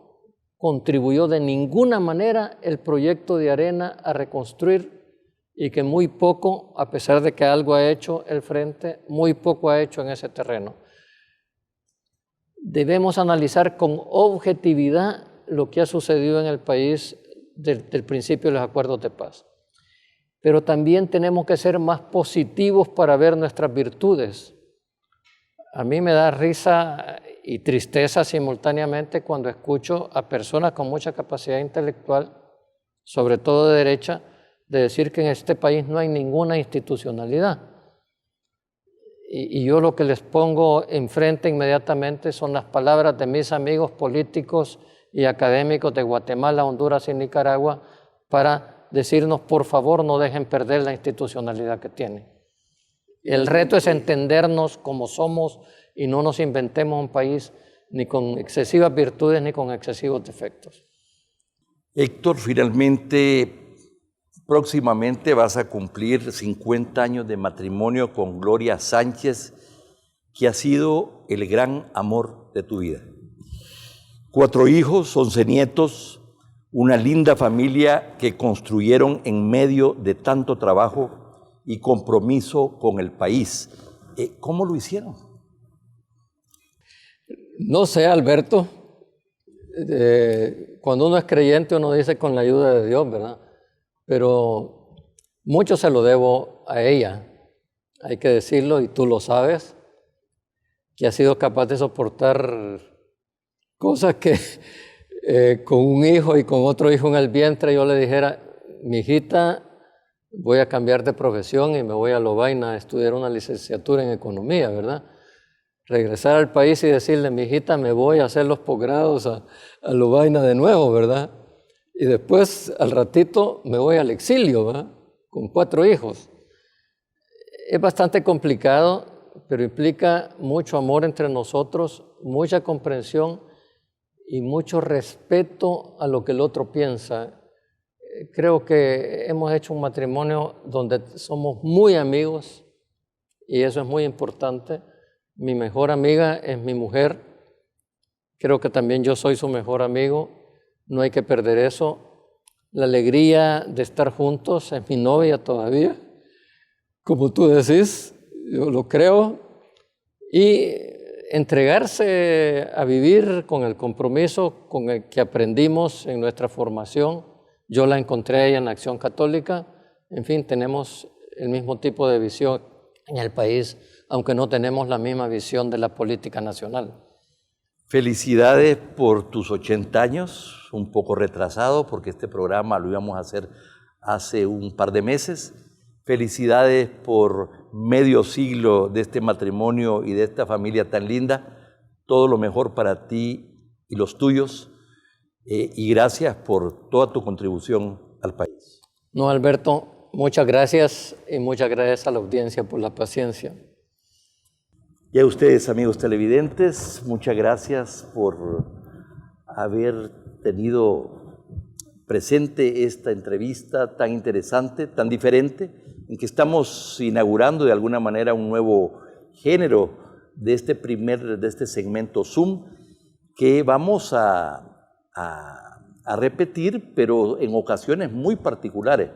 contribuyó de ninguna manera el proyecto de Arena a reconstruir y que muy poco, a pesar de que algo ha hecho el Frente, muy poco ha hecho en ese terreno. Debemos analizar con objetividad lo que ha sucedido en el país del principio de los acuerdos de paz. Pero también tenemos que ser más positivos para ver nuestras virtudes. A mí me da risa y tristeza simultáneamente cuando escucho a personas con mucha capacidad intelectual, sobre todo de derecha, de decir que en este país no hay ninguna institucionalidad. Y yo lo que les pongo enfrente inmediatamente son las palabras de mis amigos políticos y académicos de Guatemala, Honduras y Nicaragua para decirnos, por favor, no dejen perder la institucionalidad que tienen. El reto es entendernos como somos y no nos inventemos un país ni con excesivas virtudes ni con excesivos defectos. Héctor, finalmente, próximamente vas a cumplir 50 años de matrimonio con Gloria Sánchez, que ha sido el gran amor de tu vida. 4 hijos, 11 nietos, una linda familia que construyeron en medio de tanto trabajo y compromiso con el país. ¿Cómo lo hicieron? No sé, Alberto. Cuando uno es creyente, uno dice con la ayuda de Dios, ¿verdad? Pero mucho se lo debo a ella, hay que decirlo, y tú lo sabes, que ha sido capaz de soportar cosas que con un hijo y con otro hijo en el vientre yo le dijera, mi hijita, voy a cambiar de profesión y me voy a Lovaina a estudiar una licenciatura en economía, ¿verdad? Regresar al país y decirle, mi hijita, me voy a hacer los posgrados a Lovaina de nuevo, ¿verdad? Y después, al ratito, me voy al exilio, ¿verdad? Con 4 hijos. Es bastante complicado, pero implica mucho amor entre nosotros, mucha comprensión y mucho respeto a lo que el otro piensa. Creo que hemos hecho un matrimonio donde somos muy amigos y eso es muy importante. Mi mejor amiga es mi mujer. Creo que también yo soy su mejor amigo. No hay que perder eso. La alegría de estar juntos es mi novia todavía. Como tú decís, yo lo creo. Y entregarse a vivir con el compromiso con el que aprendimos en nuestra formación. Yo la encontré a ella en Acción Católica. En fin, tenemos el mismo tipo de visión en el país, aunque no tenemos la misma visión de la política nacional. Felicidades por tus 80 años, un poco retrasado porque este programa lo íbamos a hacer hace un par de meses. Felicidades por medio siglo de este matrimonio y de esta familia tan linda. Todo lo mejor para ti y los tuyos. Y gracias por toda tu contribución al país. No, Alberto, muchas gracias y muchas gracias a la audiencia por la paciencia. Y a ustedes, amigos televidentes, muchas gracias por haber tenido presente esta entrevista tan interesante, tan diferente, en que estamos inaugurando de alguna manera un nuevo género de este segmento Zoom, que vamos a repetir, pero en ocasiones muy particulares,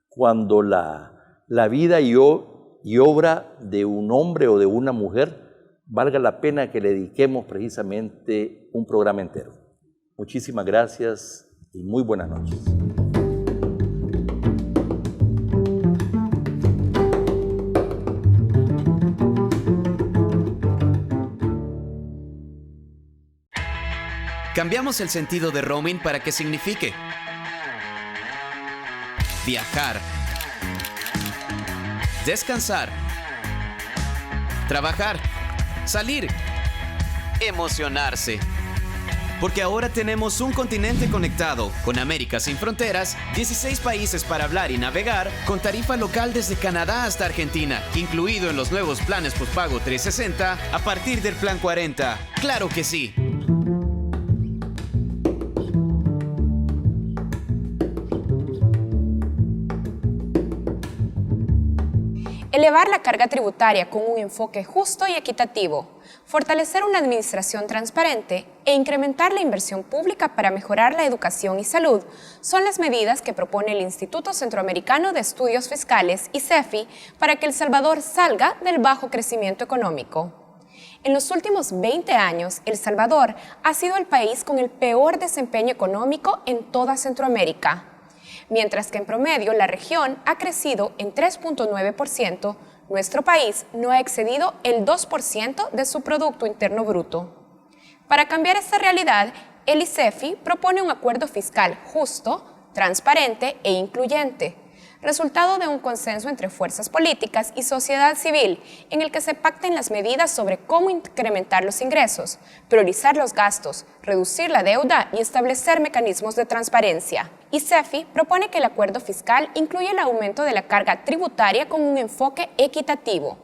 cuando la vida y obra de un hombre o de una mujer valga la pena que le dediquemos precisamente un programa entero. Muchísimas gracias y muy buenas noches. Cambiamos el sentido de roaming para que signifique viajar, descansar, trabajar, salir, emocionarse. Porque ahora tenemos un continente conectado, con América sin fronteras, 16 países para hablar y navegar, con tarifa local desde Canadá hasta Argentina, incluido en los nuevos planes postpago 360 a partir del plan 40. ¡Claro que sí! Elevar la carga tributaria con un enfoque justo y equitativo, fortalecer una administración transparente e incrementar la inversión pública para mejorar la educación y salud son las medidas que propone el Instituto Centroamericano de Estudios Fiscales, ICEFI, para que El Salvador salga del bajo crecimiento económico. En los últimos 20 años, El Salvador ha sido el país con el peor desempeño económico en toda Centroamérica. Mientras que en promedio la región ha crecido en 3.9%, nuestro país no ha excedido el 2% de su Producto Interno Bruto. Para cambiar esta realidad, el ICEFI propone un acuerdo fiscal justo, transparente e incluyente, resultado de un consenso entre fuerzas políticas y sociedad civil, en el que se pacten las medidas sobre cómo incrementar los ingresos, priorizar los gastos, reducir la deuda y establecer mecanismos de transparencia. ICEFI propone que el acuerdo fiscal incluya el aumento de la carga tributaria con un enfoque equitativo.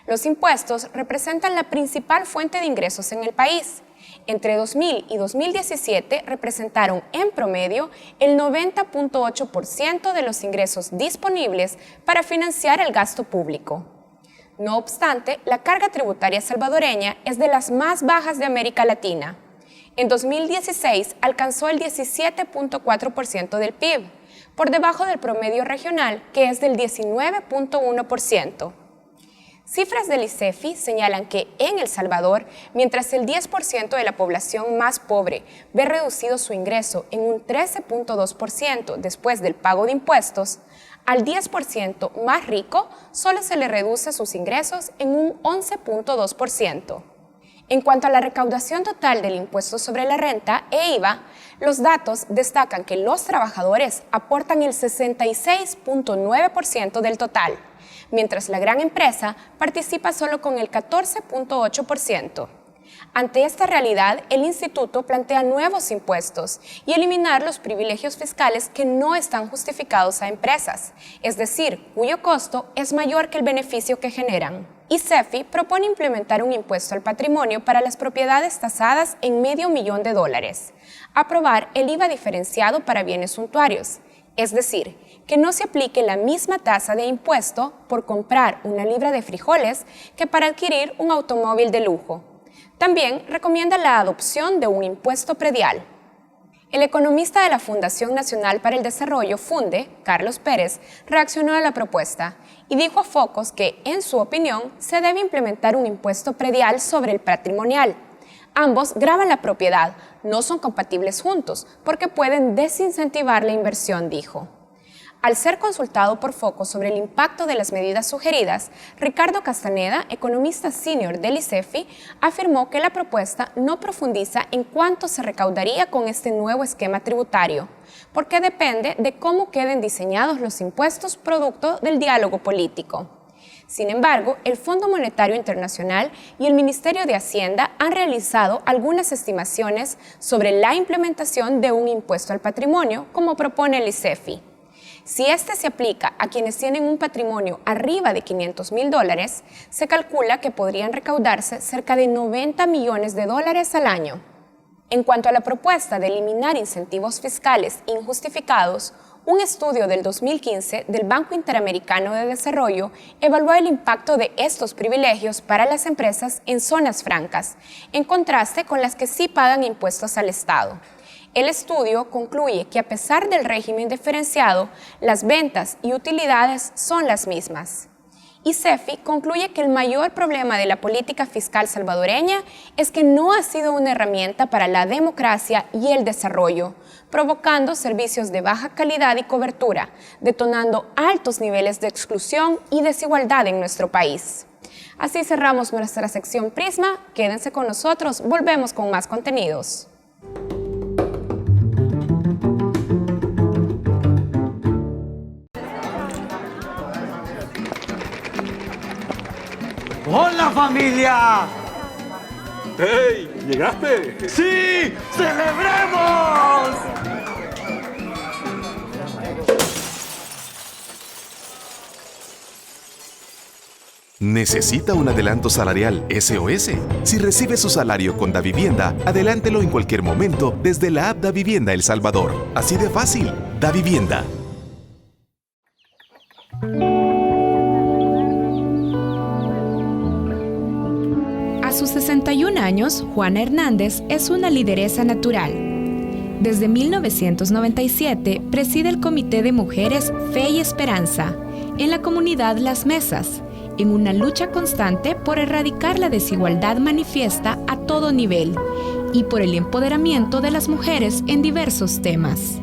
Los impuestos representan la principal fuente de ingresos en el país. Entre 2000 y 2017 representaron en promedio el 90.8% de los ingresos disponibles para financiar el gasto público. No obstante, la carga tributaria salvadoreña es de las más bajas de América Latina. En 2016 alcanzó el 17.4% del PIB, por debajo del promedio regional, que es del 19.1%. Cifras del ICEFI señalan que en El Salvador, mientras el 10% de la población más pobre ve reducido su ingreso en un 13.2% después del pago de impuestos, al 10% más rico solo se le reduce sus ingresos en un 11.2%. En cuanto a la recaudación total del impuesto sobre la renta e IVA, los datos destacan que los trabajadores aportan el 66.9% del total, mientras la gran empresa participa solo con el 14.8%. Ante esta realidad, el instituto plantea nuevos impuestos y eliminar los privilegios fiscales que no están justificados a empresas, es decir, cuyo costo es mayor que el beneficio que generan. ICEFI propone implementar un impuesto al patrimonio para las propiedades tasadas en $500,000, aprobar el IVA diferenciado para bienes suntuarios, es decir, que no se aplique la misma tasa de impuesto por comprar una libra de frijoles que para adquirir un automóvil de lujo. También recomienda la adopción de un impuesto predial. El economista de la Fundación Nacional para el Desarrollo, FUNDE, Carlos Pérez, reaccionó a la propuesta y dijo a Focos que, en su opinión, se debe implementar un impuesto predial sobre el patrimonial. Ambos gravan la propiedad, no son compatibles juntos, porque pueden desincentivar la inversión, dijo. Al ser consultado por Focos sobre el impacto de las medidas sugeridas, Ricardo Castaneda, economista senior del ICEFI, afirmó que la propuesta no profundiza en cuánto se recaudaría con este nuevo esquema tributario, porque depende de cómo queden diseñados los impuestos producto del diálogo político. Sin embargo, el Fondo Monetario Internacional y el Ministerio de Hacienda han realizado algunas estimaciones sobre la implementación de un impuesto al patrimonio, como propone el ICEFI. Si este se aplica a quienes tienen un patrimonio arriba de $500,000, se calcula que podrían recaudarse cerca de $90 millones al año. En cuanto a la propuesta de eliminar incentivos fiscales injustificados, un estudio del 2015 del Banco Interamericano de Desarrollo evaluó el impacto de estos privilegios para las empresas en zonas francas, en contraste con las que sí pagan impuestos al Estado. El estudio concluye que a pesar del régimen diferenciado, las ventas y utilidades son las mismas. ICEFI concluye que el mayor problema de la política fiscal salvadoreña es que no ha sido una herramienta para la democracia y el desarrollo, provocando servicios de baja calidad y cobertura, detonando altos niveles de exclusión y desigualdad en nuestro país. Así cerramos nuestra sección Prisma. Quédense con nosotros, volvemos con más contenidos. ¡Hola, familia! ¡Hey! ¿Llegaste? ¡Sí! ¡Celebremos! ¿Necesita un adelanto salarial SOS? Si recibe su salario con Davivienda, adelántelo en cualquier momento desde la app Davivienda El Salvador. Así de fácil. Davivienda. A sus 61 años, Juana Hernández es una lideresa natural. Desde 1997 preside el Comité de Mujeres Fe y Esperanza en la comunidad Las Mesas, en una lucha constante por erradicar la desigualdad manifiesta a todo nivel y por el empoderamiento de las mujeres en diversos temas.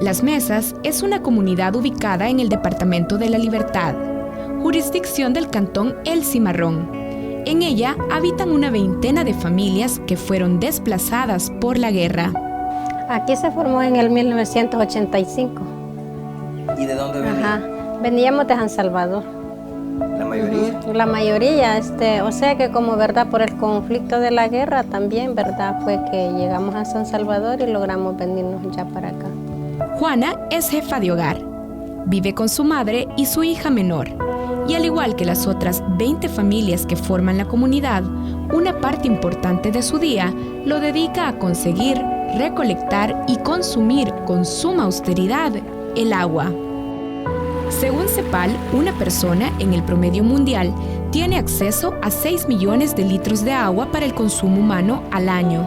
Las Mesas es una comunidad ubicada en el Departamento de la Libertad, jurisdicción del Cantón El Cimarrón. En ella habitan una veintena de familias que fueron desplazadas por la guerra. Aquí se formó en el 1985. ¿Y de dónde venían? Veníamos de San Salvador. ¿La mayoría? La mayoría, o sea que como verdad por el conflicto de la guerra también, verdad, fue que llegamos a San Salvador y logramos venirnos ya para acá. Juana es jefa de hogar. Vive con su madre y su hija menor. Y al igual que las otras 20 familias que forman la comunidad, una parte importante de su día lo dedica a conseguir, recolectar y consumir con suma austeridad el agua. Según CEPAL, una persona en el promedio mundial tiene acceso a 6 millones de litros de agua para el consumo humano al año.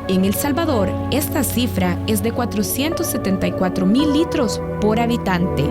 En El Salvador, esta cifra es de 474,000 litros por habitante.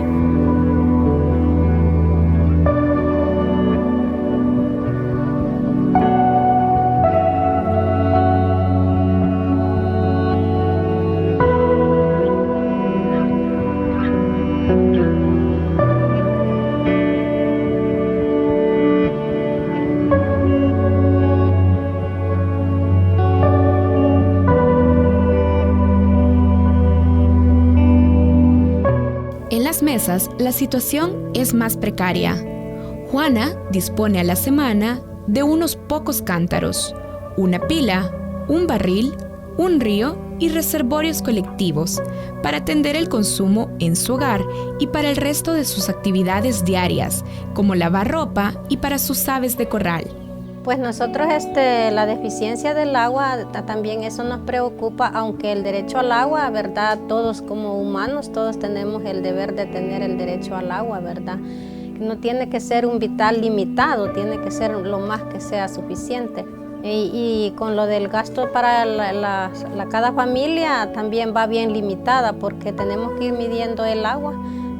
casas, la situación es más precaria. Juana dispone a la semana de unos pocos cántaros, una pila, un barril, un río y reservorios colectivos para atender el consumo en su hogar y para el resto de sus actividades diarias, como lavar ropa y para sus aves de corral. Pues nosotros la deficiencia del agua, también eso nos preocupa, aunque el derecho al agua, ¿verdad? Todos como humanos, todos tenemos el deber de tener el derecho al agua, ¿verdad? No tiene que ser un vital limitado, tiene que ser lo más que sea suficiente. Y con lo del gasto para cada familia también va bien limitada, porque tenemos que ir midiendo el agua,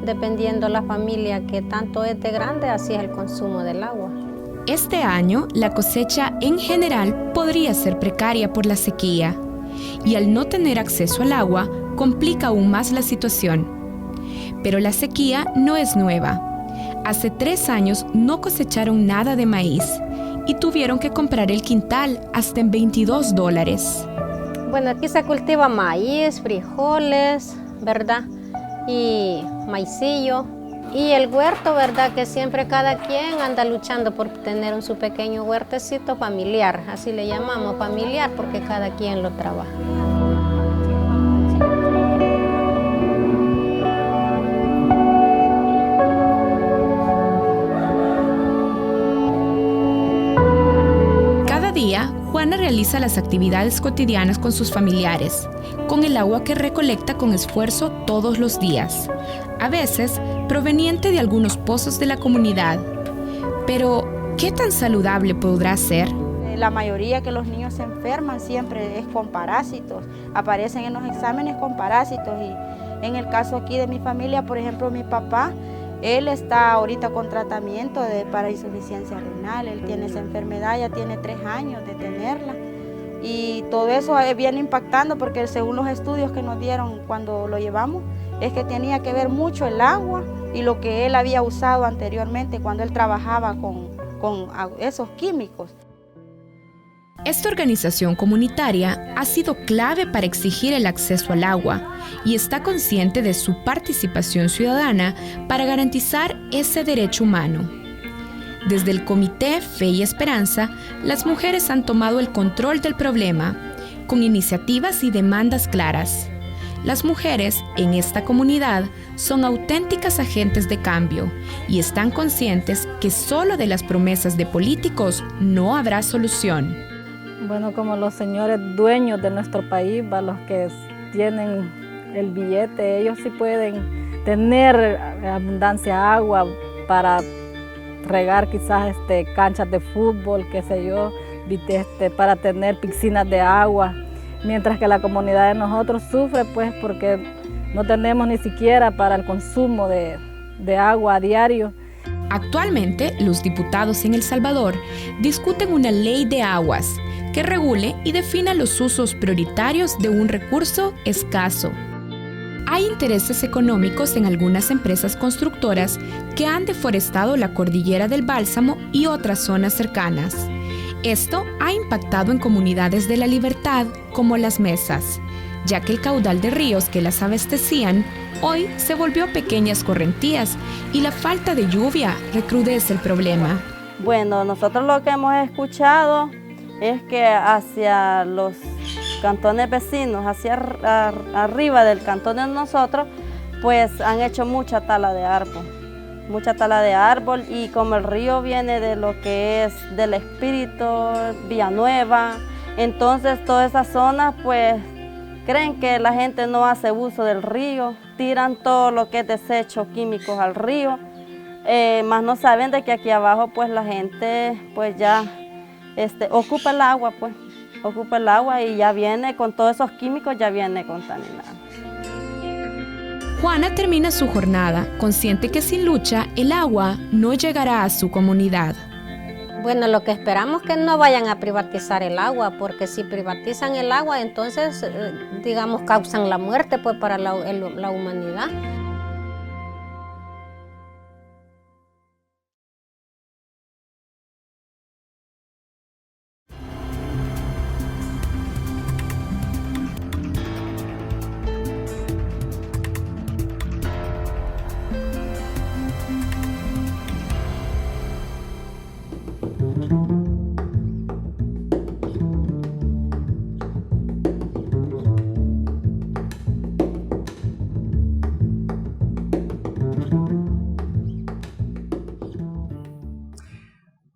dependiendo la familia que tanto es de grande, así es el consumo del agua. Este año, la cosecha en general podría ser precaria por la sequía, y al no tener acceso al agua, complica aún más la situación. Pero la sequía no es nueva. Hace 3 años no cosecharon nada de maíz y tuvieron que comprar el quintal hasta en $22. Bueno, aquí se cultiva maíz, frijoles, ¿verdad? Y maicillo. Y el huerto, ¿verdad? Que siempre cada quien anda luchando por tener su pequeño huertecito familiar. Así le llamamos, familiar, porque cada quien lo trabaja. Cada día, Juana realiza las actividades cotidianas con sus familiares, con el agua que recolecta con esfuerzo todos los días, a veces proveniente de algunos pozos de la comunidad. Pero, ¿qué tan saludable podrá ser? La mayoría que los niños se enferman siempre es con parásitos, aparecen en los exámenes con parásitos, y en el caso aquí de mi familia, por ejemplo, mi papá, él está ahorita con tratamiento para insuficiencia renal, él tiene esa enfermedad, ya tiene 3 años de tenerla, y todo eso viene impactando porque según los estudios que nos dieron cuando lo llevamos, es que tenía que ver mucho el agua y lo que él había usado anteriormente cuando él trabajaba con esos químicos. Esta organización comunitaria ha sido clave para exigir el acceso al agua y está consciente de su participación ciudadana para garantizar ese derecho humano. Desde el Comité Fe y Esperanza, las mujeres han tomado el control del problema, con iniciativas y demandas claras. Las mujeres en esta comunidad son auténticas agentes de cambio y están conscientes que solo de las promesas de políticos no habrá solución. Bueno, como los señores dueños de nuestro país, los que tienen el billete, ellos sí pueden tener abundancia de agua para regar quizás canchas de fútbol, qué sé yo, para tener piscinas de agua. Mientras que la comunidad de nosotros sufre pues porque no tenemos ni siquiera para el consumo de agua a diario. Actualmente, los diputados en El Salvador discuten una ley de aguas que regule y defina los usos prioritarios de un recurso escaso. Hay intereses económicos en algunas empresas constructoras que han deforestado la cordillera del Bálsamo y otras zonas cercanas. Esto ha impactado en comunidades de La Libertad como Las Mesas, ya que el caudal de ríos que las abastecían hoy se volvió pequeñas correntías y la falta de lluvia recrudece el problema. Bueno, nosotros lo que hemos escuchado es que hacia los cantones vecinos, hacia arriba del cantón de nosotros, pues han hecho mucha tala de árbol, y como el río viene de lo que es del Espíritu, Villanueva, entonces todas esas zonas pues creen que la gente no hace uso del río, tiran todo lo que es desechos químicos al río, más no saben de que aquí abajo pues la gente pues ya ocupa el agua y ya viene con todos esos químicos, ya viene contaminado. Juana termina su jornada consciente que sin lucha el agua no llegará a su comunidad. Bueno, lo que esperamos es que no vayan a privatizar el agua, porque si privatizan el agua, entonces, digamos, causan la muerte pues, para la humanidad.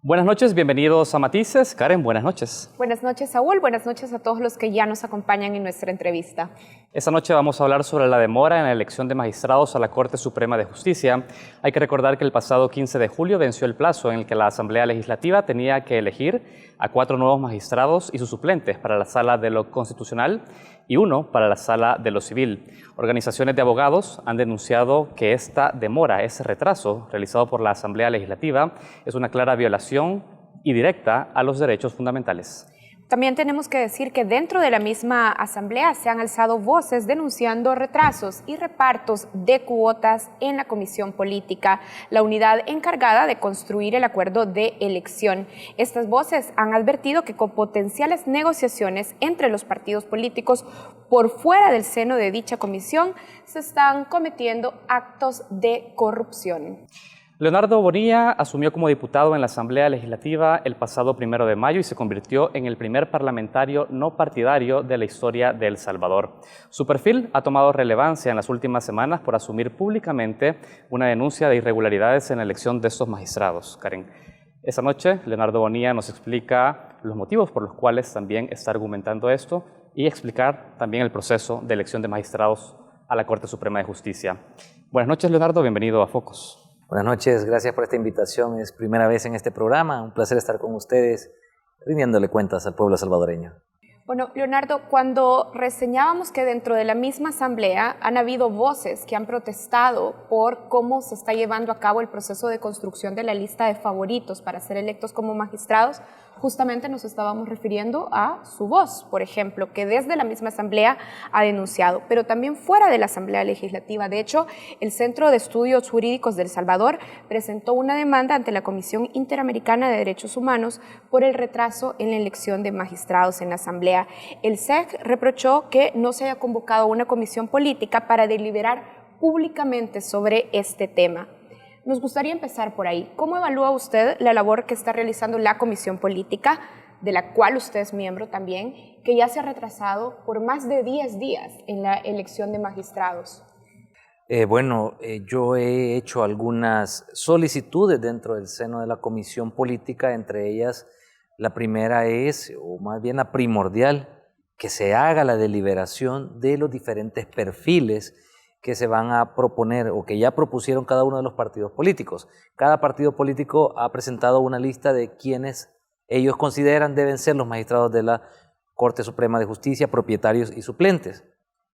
Buenas noches, bienvenidos a Matices. Karen, buenas noches. Buenas noches, Saúl. Buenas noches a todos los que ya nos acompañan en nuestra entrevista. Esta noche vamos a hablar sobre la demora en la elección de magistrados a la Corte Suprema de Justicia. Hay que recordar que el pasado 15 de julio venció el plazo en el que la Asamblea Legislativa tenía que elegir a 4 nuevos magistrados y sus suplentes para la Sala de lo Constitucional y 1 para la Sala de lo Civil. Organizaciones de abogados han denunciado que esta demora, ese retraso realizado por la Asamblea Legislativa, es una clara violación y directa a los derechos fundamentales. También tenemos que decir que dentro de la misma asamblea se han alzado voces denunciando retrasos y repartos de cuotas en la comisión política, la unidad encargada de construir el acuerdo de elección. Estas voces han advertido que con potenciales negociaciones entre los partidos políticos por fuera del seno de dicha comisión se están cometiendo actos de corrupción. Leonardo Bonilla asumió como diputado en la Asamblea Legislativa el pasado 1 de mayo y se convirtió en el primer parlamentario no partidario de la historia de El Salvador. Su perfil ha tomado relevancia en las últimas semanas por asumir públicamente una denuncia de irregularidades en la elección de estos magistrados. Karen, esta noche Leonardo Bonilla nos explica los motivos por los cuales también está argumentando esto y explicar también el proceso de elección de magistrados a la Corte Suprema de Justicia. Buenas noches, Leonardo, bienvenido a Focos. Buenas noches, gracias por esta invitación. Es primera vez en este programa, un placer estar con ustedes, rindiéndole cuentas al pueblo salvadoreño. Bueno, Leonardo, cuando reseñábamos que dentro de la misma asamblea han habido voces que han protestado por cómo se está llevando a cabo el proceso de construcción de la lista de favoritos para ser electos como magistrados, justamente nos estábamos refiriendo a su voz, por ejemplo, que desde la misma asamblea ha denunciado, pero también fuera de la Asamblea Legislativa. De hecho, el Centro de Estudios Jurídicos de El Salvador presentó una demanda ante la Comisión Interamericana de Derechos Humanos por el retraso en la elección de magistrados en la asamblea. El CEG reprochó que no se haya convocado una comisión política para deliberar públicamente sobre este tema. Nos gustaría empezar por ahí. ¿Cómo evalúa usted la labor que está realizando la comisión política, de la cual usted es miembro también, que ya se ha retrasado por más de 10 días en la elección de magistrados? Yo he hecho algunas solicitudes dentro del seno de la comisión política, entre ellas la primera es, o más bien la primordial, que se haga la deliberación de los diferentes perfiles que se van a proponer o que ya propusieron cada uno de los partidos políticos. Cada partido político ha presentado una lista de quienes ellos consideran deben ser los magistrados de la Corte Suprema de Justicia, propietarios y suplentes.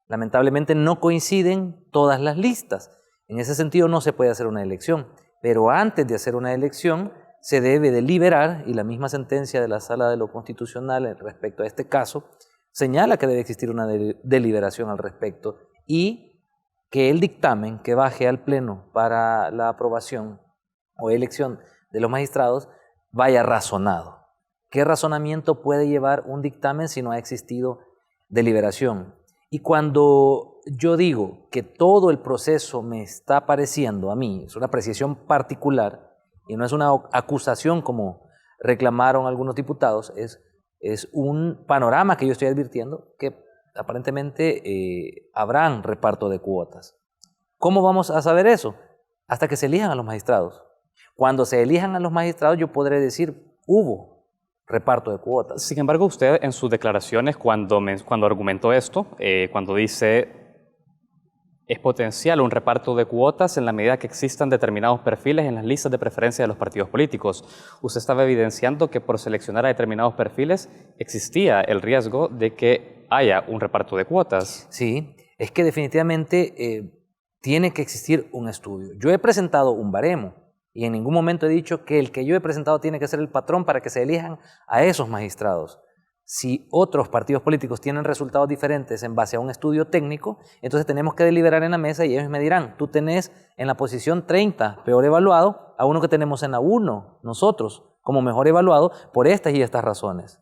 Lamentablemente no coinciden todas las listas. En ese sentido no se puede hacer una elección, pero antes de hacer una elección se debe deliberar, y la misma sentencia de la Sala de lo Constitucional respecto a este caso señala que debe existir una deliberación al respecto y que el dictamen que baje al Pleno para la aprobación o elección de los magistrados vaya razonado. ¿Qué razonamiento puede llevar un dictamen si no ha existido deliberación? Y cuando yo digo que todo el proceso me está pareciendo a mí, es una apreciación particular y no es una acusación como reclamaron algunos diputados, es un panorama que yo estoy advirtiendo que aparentemente habrán reparto de cuotas. ¿Cómo vamos a saber eso? Hasta que se elijan a los magistrados. Cuando se elijan a los magistrados yo podré decir, hubo reparto de cuotas. Sin embargo, usted en sus declaraciones, cuando argumentó esto, cuando dice es potencial un reparto de cuotas en la medida que existan determinados perfiles en las listas de preferencia de los partidos políticos, usted estaba evidenciando que por seleccionar a determinados perfiles existía el riesgo de que haya un reparto de cuotas. Sí, es que definitivamente tiene que existir un estudio. Yo he presentado un baremo y en ningún momento he dicho que el que yo he presentado tiene que ser el patrón para que se elijan a esos magistrados. Si otros partidos políticos tienen resultados diferentes en base a un estudio técnico, entonces tenemos que deliberar en la mesa y ellos me dirán, tú tenés en la posición 30 peor evaluado a uno que tenemos en la 1, nosotros, como mejor evaluado por estas y estas razones.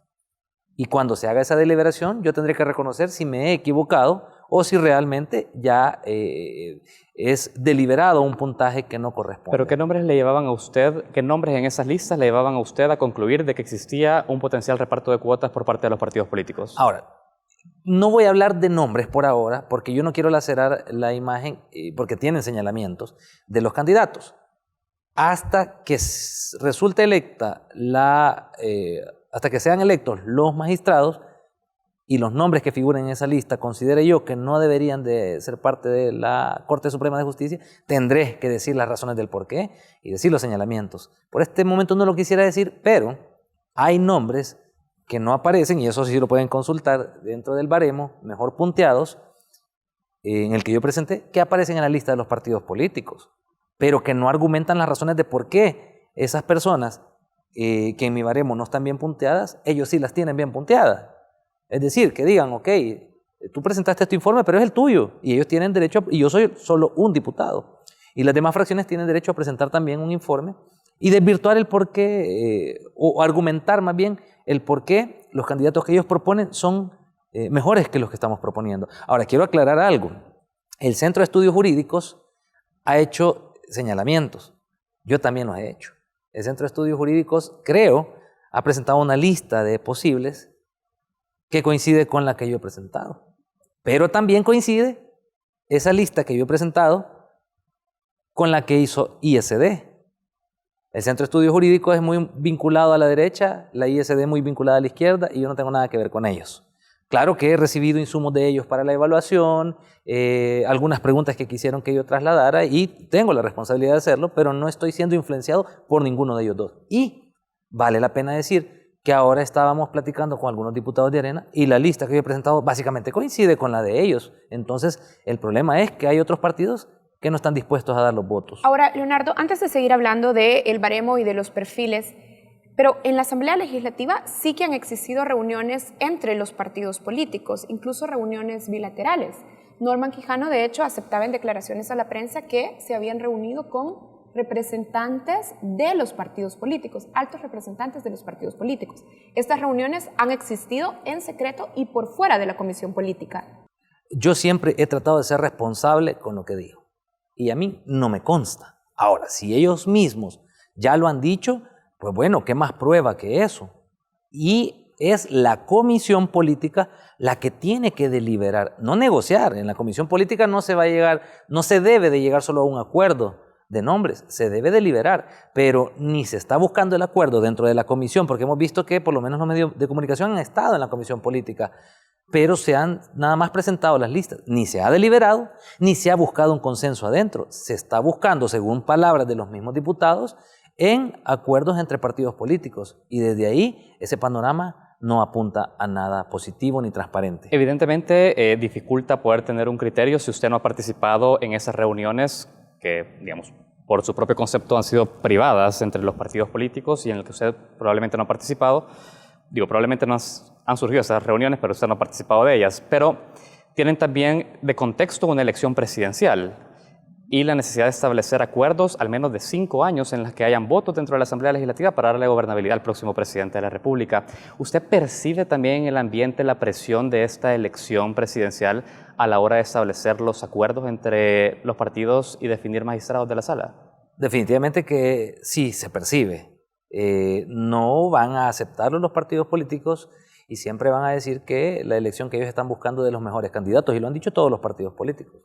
Y cuando se haga esa deliberación, yo tendré que reconocer si me he equivocado o si realmente ya es deliberado un puntaje que no corresponde. ¿Pero qué nombres le llevaban a usted, qué nombres en esas listas le llevaban a usted a concluir de que existía un potencial reparto de cuotas por parte de los partidos políticos? Ahora, no voy a hablar de nombres por ahora, porque yo no quiero lacerar la imagen, porque tienen señalamientos de los candidatos. Hasta que resulte electa hasta que sean electos los magistrados y los nombres que figuren en esa lista, considere yo que no deberían de ser parte de la Corte Suprema de Justicia, tendré que decir las razones del porqué y decir los señalamientos. Por este momento no lo quisiera decir, pero hay nombres que no aparecen, y eso sí lo pueden consultar dentro del baremo, mejor punteados, en el que yo presenté, que aparecen en la lista de los partidos políticos, pero que no argumentan las razones de por qué esas personas que en mi baremo no están bien punteadas, ellos sí las tienen bien punteadas. Es decir, que digan, ok, tú presentaste este informe, pero es el tuyo, y ellos tienen derecho, y yo soy solo un diputado, y las demás fracciones tienen derecho a presentar también un informe y desvirtuar el por qué, o argumentar más bien el por qué los candidatos que ellos proponen son mejores que los que estamos proponiendo. Ahora, quiero aclarar algo. El Centro de Estudios Jurídicos ha hecho señalamientos. Yo también los he hecho. El Centro de Estudios Jurídicos, creo, ha presentado una lista de posibles que coincide con la que yo he presentado. Pero también coincide esa lista que yo he presentado con la que hizo ISD. El Centro de Estudios Jurídicos es muy vinculado a la derecha, la ISD muy vinculada a la izquierda, y yo no tengo nada que ver con ellos. Claro que he recibido insumos de ellos para la evaluación, algunas preguntas que quisieron que yo trasladara, y tengo la responsabilidad de hacerlo, pero no estoy siendo influenciado por ninguno de ellos dos. Y vale la pena decir que ahora estábamos platicando con algunos diputados de Arena y la lista que yo he presentado básicamente coincide con la de ellos. Entonces, el problema es que hay otros partidos que no están dispuestos a dar los votos. Ahora, Leonardo, antes de seguir hablando del baremo y de los perfiles, pero en la Asamblea Legislativa sí que han existido reuniones entre los partidos políticos, incluso reuniones bilaterales. Norman Quijano, de hecho, aceptaba en declaraciones a la prensa que se habían reunido con representantes de los partidos políticos, altos representantes de los partidos políticos. Estas reuniones han existido en secreto y por fuera de la comisión política. Yo siempre he tratado de ser responsable con lo que digo, y a mí no me consta. Ahora, si ellos mismos ya lo han dicho, pues bueno, ¿qué más prueba que eso? Y es la comisión política la que tiene que deliberar, no negociar. En la comisión política no se debe de llegar solo a un acuerdo de nombres, se debe deliberar, pero ni se está buscando el acuerdo dentro de la comisión, porque hemos visto que por lo menos los medios de comunicación han estado en la comisión política, pero se han nada más presentado las listas, ni se ha deliberado, ni se ha buscado un consenso adentro, se está buscando, según palabras de los mismos diputados, en acuerdos entre partidos políticos, y desde ahí ese panorama no apunta a nada positivo ni transparente. Evidentemente dificulta poder tener un criterio si usted no ha participado en esas reuniones que, digamos, por su propio concepto han sido privadas entre los partidos políticos y en el que usted probablemente no ha participado. Digo, probablemente no han surgido esas reuniones, pero usted no ha participado de ellas. Pero tienen también de contexto una elección presidencial y la necesidad de establecer acuerdos al menos de 5 años en los que hayan votos dentro de la Asamblea Legislativa para darle gobernabilidad al próximo presidente de la República. ¿Usted percibe también en el ambiente la presión de esta elección presidencial a la hora de establecer los acuerdos entre los partidos y definir magistrados de la sala? Definitivamente que sí, se percibe. No van a aceptarlo los partidos políticos y siempre van a decir que la elección que ellos están buscando de los mejores candidatos, y lo han dicho todos los partidos políticos.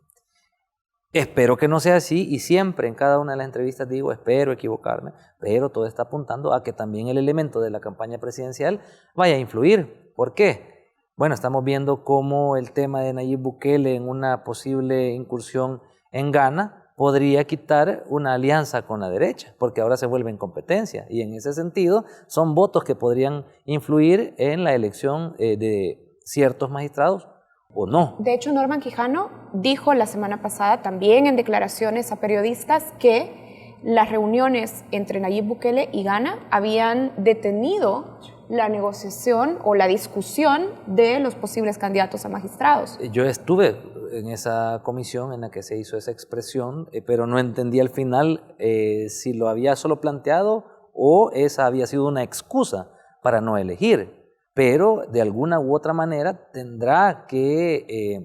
Espero que no sea así, y siempre en cada una de las entrevistas digo, espero equivocarme, pero todo está apuntando a que también el elemento de la campaña presidencial vaya a influir. ¿Por qué? Bueno, estamos viendo cómo el tema de Nayib Bukele en una posible incursión en Ghana podría quitar una alianza con la derecha, porque ahora se vuelve en competencia, y en ese sentido son votos que podrían influir en la elección de ciertos magistrados o no. De hecho, Norman Quijano dijo la semana pasada también en declaraciones a periodistas que las reuniones entre Nayib Bukele y Ghana habían detenido la negociación o la discusión de los posibles candidatos a magistrados. Yo estuve en esa comisión en la que se hizo esa expresión, pero no entendí al final si lo había solo planteado o esa había sido una excusa para no elegir. Pero de alguna u otra manera tendrá que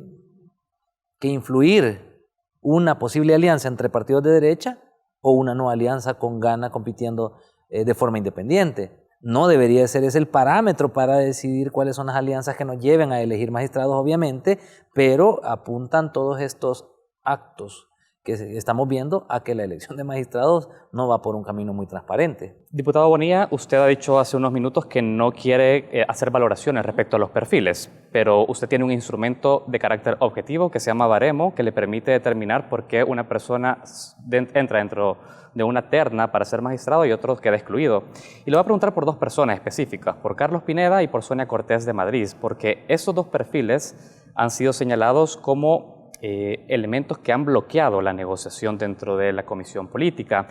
que influir una posible alianza entre partidos de derecha o una no alianza con Ghana compitiendo de forma independiente. No debería ser ese el parámetro para decidir cuáles son las alianzas que nos lleven a elegir magistrados, obviamente, pero apuntan todos estos actos que estamos viendo a que la elección de magistrados no va por un camino muy transparente. Diputado Bonilla, usted ha dicho hace unos minutos que no quiere hacer valoraciones respecto a los perfiles, pero usted tiene un instrumento de carácter objetivo que se llama baremo, que le permite determinar por qué una persona entra dentro de una terna para ser magistrado y otro queda excluido. Y le voy a preguntar por dos personas específicas, por Carlos Pineda y por Sonia Cortés de Madrid, porque esos dos perfiles han sido señalados como elementos que han bloqueado la negociación dentro de la comisión política.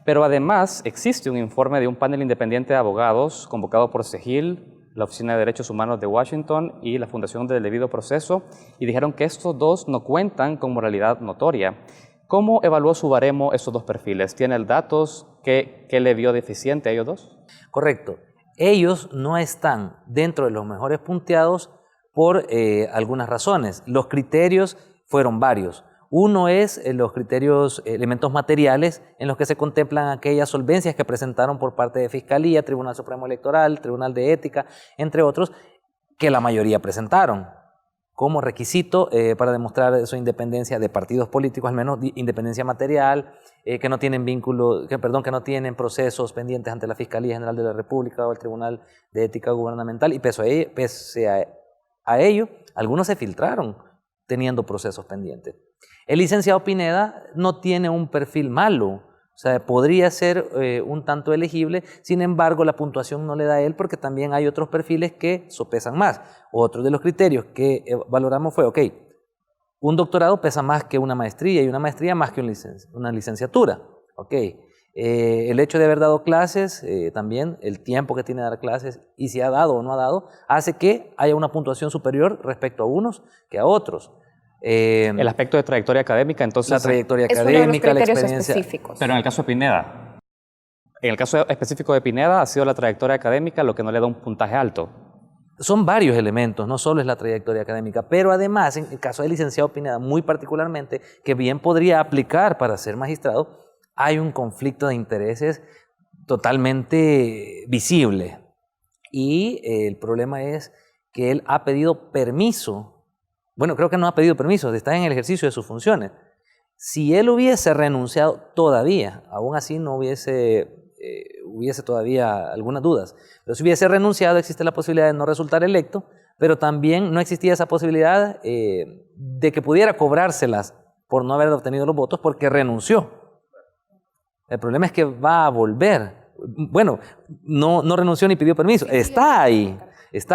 Pero además existe un informe de un panel independiente de abogados convocado por CEGIL, la Oficina de Derechos Humanos de Washington y la Fundación del Debido Proceso, y dijeron que estos dos no cuentan con moralidad notoria. ¿Cómo evaluó su baremo esos dos perfiles? ¿Tiene datos que le vio deficiente a ellos dos? Correcto. Ellos no están dentro de los mejores punteados por algunas razones. Los criterios fueron varios. Uno es los criterios, elementos materiales en los que se contemplan aquellas solvencias que presentaron por parte de Fiscalía, Tribunal Supremo Electoral, Tribunal de Ética, entre otros, que la mayoría presentaron como requisito para demostrar su independencia de partidos políticos, al menos independencia material, que no tienen que no tienen procesos pendientes ante la Fiscalía General de la República o el Tribunal de Ética Gubernamental, y pese a ello, algunos se filtraron teniendo procesos pendientes. El licenciado Pineda no tiene un perfil malo, o sea, podría ser un tanto elegible, sin embargo la puntuación no le da a él porque también hay otros perfiles que sopesan más. Otro de los criterios que valoramos fue, un doctorado pesa más que una maestría y una maestría más que una licenciatura. El hecho de haber dado clases, también el tiempo que tiene de dar clases y si ha dado o no ha dado, hace que haya una puntuación superior respecto a unos que a otros. El aspecto de trayectoria académica, entonces... La trayectoria académica, la experiencia... Específicos. Pero en el caso de Pineda, en el caso específico de Pineda ha sido la trayectoria académica lo que no le da un puntaje alto. Son varios elementos, no solo es la trayectoria académica, pero además, en el caso del licenciado Pineda, muy particularmente, que bien podría aplicar para ser magistrado, hay un conflicto de intereses totalmente visible. Y el problema es que él ha pedido permiso. Bueno, creo que no ha pedido permiso, está en el ejercicio de sus funciones. Si él hubiese renunciado todavía, aún así no hubiese todavía algunas dudas, pero si hubiese renunciado existe la posibilidad de no resultar electo, pero también no existía esa posibilidad de que pudiera cobrárselas por no haber obtenido los votos porque renunció. El problema es que va a volver. Bueno, no renunció ni pidió permiso, está ahí,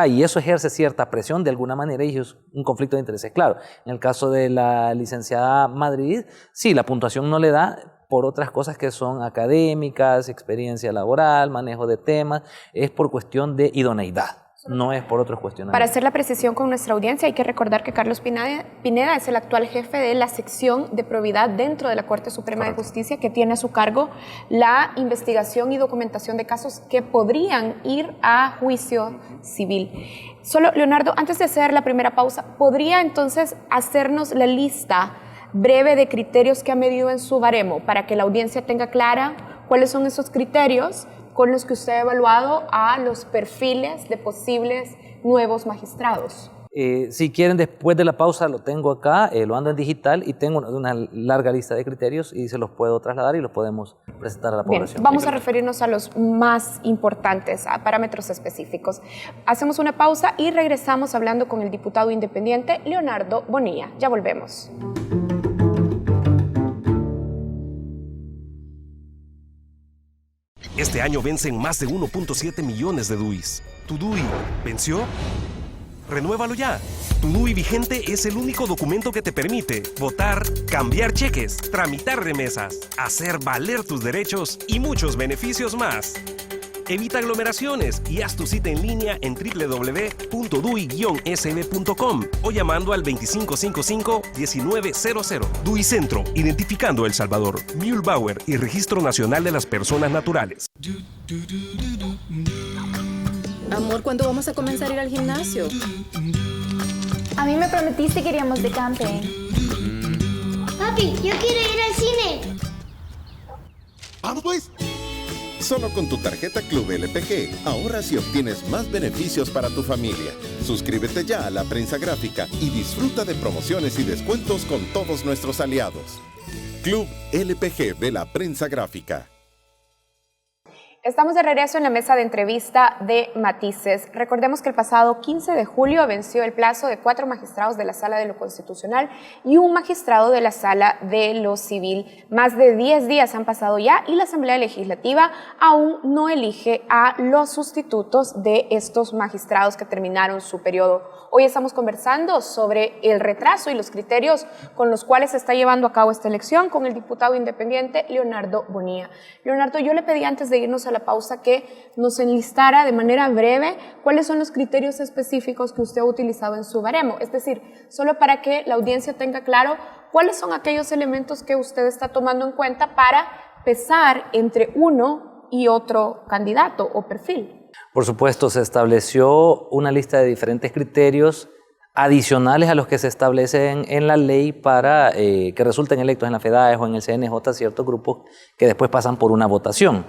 y eso ejerce cierta presión de alguna manera y es un conflicto de intereses. Claro, en el caso de la licenciada Madrid, sí, la puntuación no le da por otras cosas que son académicas, experiencia laboral, manejo de temas, es por cuestión de idoneidad. No es por otros cuestionamientos. Para hacer la precisión con nuestra audiencia, hay que recordar que Carlos Pineda es el actual jefe de la sección de probidad dentro de la Corte Suprema de Justicia, que tiene a su cargo la investigación y documentación de casos que podrían ir a juicio civil. Solo, Leonardo, antes de hacer la primera pausa, ¿podría entonces hacernos la lista breve de criterios que ha medido en su baremo para que la audiencia tenga clara cuáles son esos criterios con los que usted ha evaluado a los perfiles de posibles nuevos magistrados? Si quieren, después de la pausa lo tengo acá, lo ando en digital y tengo una larga lista de criterios y se los puedo trasladar y los podemos presentar a la población. Bien, vamos a referirnos a los más importantes, a parámetros específicos. Hacemos una pausa y regresamos hablando con el diputado independiente Leonardo Bonilla. Ya volvemos. Este año vencen más de 1.7 millones de DUIs. ¿Tu DUI venció? ¡Renuévalo ya! Tu DUI vigente es el único documento que te permite votar, cambiar cheques, tramitar remesas, hacer valer tus derechos y muchos beneficios más. Evita aglomeraciones y haz tu cita en línea en www.dui-sb.com o llamando al 2555-1900. DUI Centro, identificando El Salvador, Mühlbauer y Registro Nacional de las Personas Naturales. Amor, ¿cuándo vamos a comenzar a ir al gimnasio? A mí me prometiste que iríamos de camping. Papi, yo quiero ir al cine. ¡Vamos pues! Solo con tu tarjeta Club LPG ahorras y obtienes más beneficios para tu familia. Suscríbete ya a La Prensa Gráfica y disfruta de promociones y descuentos con todos nuestros aliados. Club LPG de La Prensa Gráfica. Estamos de regreso en la mesa de entrevista de Matices. Recordemos que el pasado 15 de julio venció el plazo de 4 magistrados de la Sala de lo Constitucional y un magistrado de la Sala de lo Civil. Más de 10 días han pasado ya y la Asamblea Legislativa aún no elige a los sustitutos de estos magistrados que terminaron su periodo. Hoy estamos conversando sobre el retraso y los criterios con los cuales se está llevando a cabo esta elección con el diputado independiente Leonardo Bonilla. Leonardo, yo le pedí antes de irnos a la pausa que nos enlistara de manera breve cuáles son los criterios específicos que usted ha utilizado en su baremo, es decir, solo para que la audiencia tenga claro cuáles son aquellos elementos que usted está tomando en cuenta para pesar entre uno y otro candidato o perfil. Por supuesto, se estableció una lista de diferentes criterios adicionales a los que se establecen en la ley para que resulten electos en la FEDAES o en el CNJ ciertos grupos que después pasan por una votación.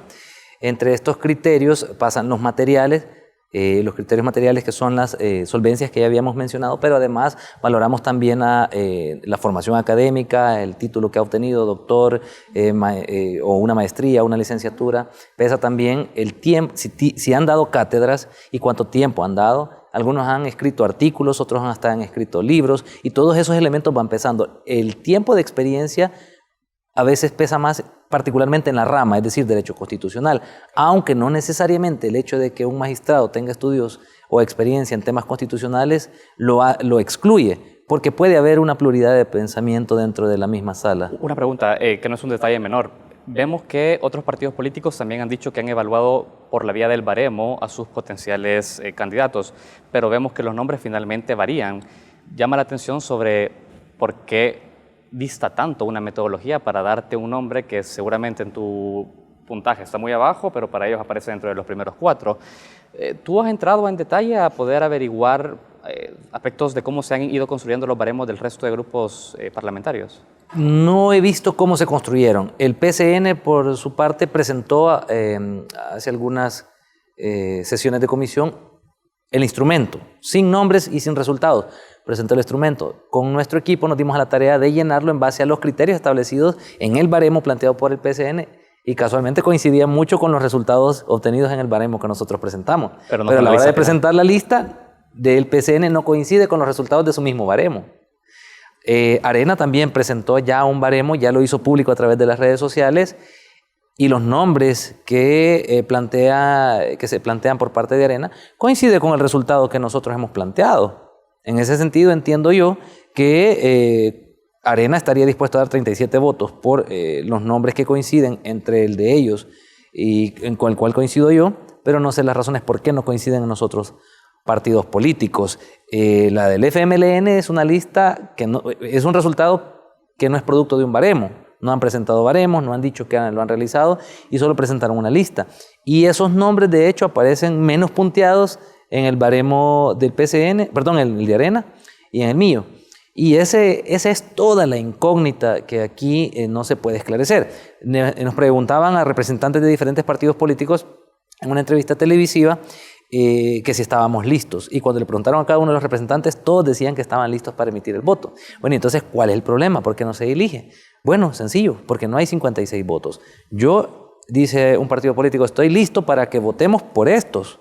Entre estos criterios pasan los materiales, los criterios materiales que son las solvencias que ya habíamos mencionado, pero además valoramos también la formación académica, el título que ha obtenido, doctor, o una maestría, una licenciatura. Pesa también el tiempo, si han dado cátedras y cuánto tiempo han dado. Algunos han escrito artículos, otros hasta han escrito libros, y todos esos elementos van pesando. El tiempo de experiencia a veces pesa más, particularmente en la rama, es decir, derecho constitucional, aunque no necesariamente el hecho de que un magistrado tenga estudios o experiencia en temas constitucionales lo excluye, porque puede haber una pluralidad de pensamiento dentro de la misma sala. Una pregunta, que no es un detalle menor. Vemos que otros partidos políticos también han dicho que han evaluado por la vía del baremo a sus potenciales candidatos, pero vemos que los nombres finalmente varían. Llama la atención sobre por qué dista tanto una metodología para darte un nombre que seguramente en tu puntaje está muy abajo, pero para ellos aparece dentro de los primeros 4. ¿Tú has entrado en detalle a poder averiguar aspectos de cómo se han ido construyendo los baremos del resto de grupos parlamentarios? No he visto cómo se construyeron. El PCN, por su parte, presentó hace algunas sesiones de comisión el instrumento, sin nombres y sin resultados. Presentó el instrumento. Con nuestro equipo nos dimos a la tarea de llenarlo en base a los criterios establecidos en el baremo planteado por el PCN y casualmente coincidía mucho con los resultados obtenidos en el baremo que nosotros presentamos. Pero a la hora de presentar la lista del PCN no coincide con los resultados de su mismo baremo. Arena también presentó ya un baremo, ya lo hizo público a través de las redes sociales, y los nombres que se plantean por parte de Arena coincide con el resultado que nosotros hemos planteado. En ese sentido entiendo yo que Arena estaría dispuesto a dar 37 votos por los nombres que coinciden entre el de ellos y con el cual coincido yo, pero no sé las razones por qué no coinciden en nosotros partidos políticos. La del FMLN es una lista que es un resultado que no es producto de un baremo. No han presentado baremos, no han dicho que lo han realizado y solo presentaron una lista. Y esos nombres de hecho aparecen menos punteados en el baremo del PCN, perdón, el de Arena y en el mío. Y esa es toda la incógnita que aquí no se puede esclarecer. Nos preguntaban a representantes de diferentes partidos políticos en una entrevista televisiva que si estábamos listos. Y cuando le preguntaron a cada uno de los representantes, todos decían que estaban listos para emitir el voto. Bueno, entonces, ¿cuál es el problema? ¿Por qué no se elige? Bueno, sencillo, porque no hay 56 votos. Yo, dice un partido político, estoy listo para que votemos por estos.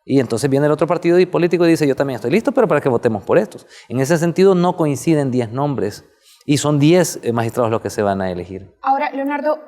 Y entonces viene el otro partido político y dice, yo también estoy listo, pero para que votemos por estos. En ese sentido no coinciden 10 nombres y son 10 magistrados los que se van a elegir. Ahora, Leonardo,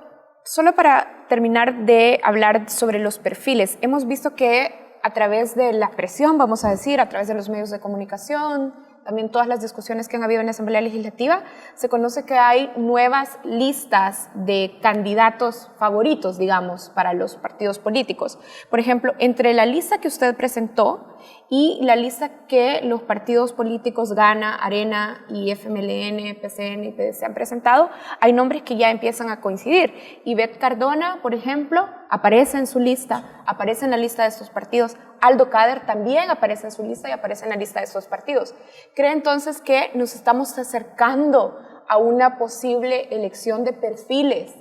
solo para terminar de hablar sobre los perfiles, hemos visto que a través de la presión, vamos a decir, a través de los medios de comunicación, también todas las discusiones que han habido en la Asamblea Legislativa, se conoce que hay nuevas listas de candidatos favoritos, digamos, para los partidos políticos. Por ejemplo, entre la lista que usted presentó y la lista que los partidos políticos Gana, Arena y FMLN, PCN y PDC han presentado, hay nombres que ya empiezan a coincidir. Ivette Cardona, por ejemplo, aparece en su lista, aparece en la lista de estos partidos. Aldo Cader también aparece en su lista y aparece en la lista de estos partidos. ¿Cree entonces que nos estamos acercando a una posible elección de perfiles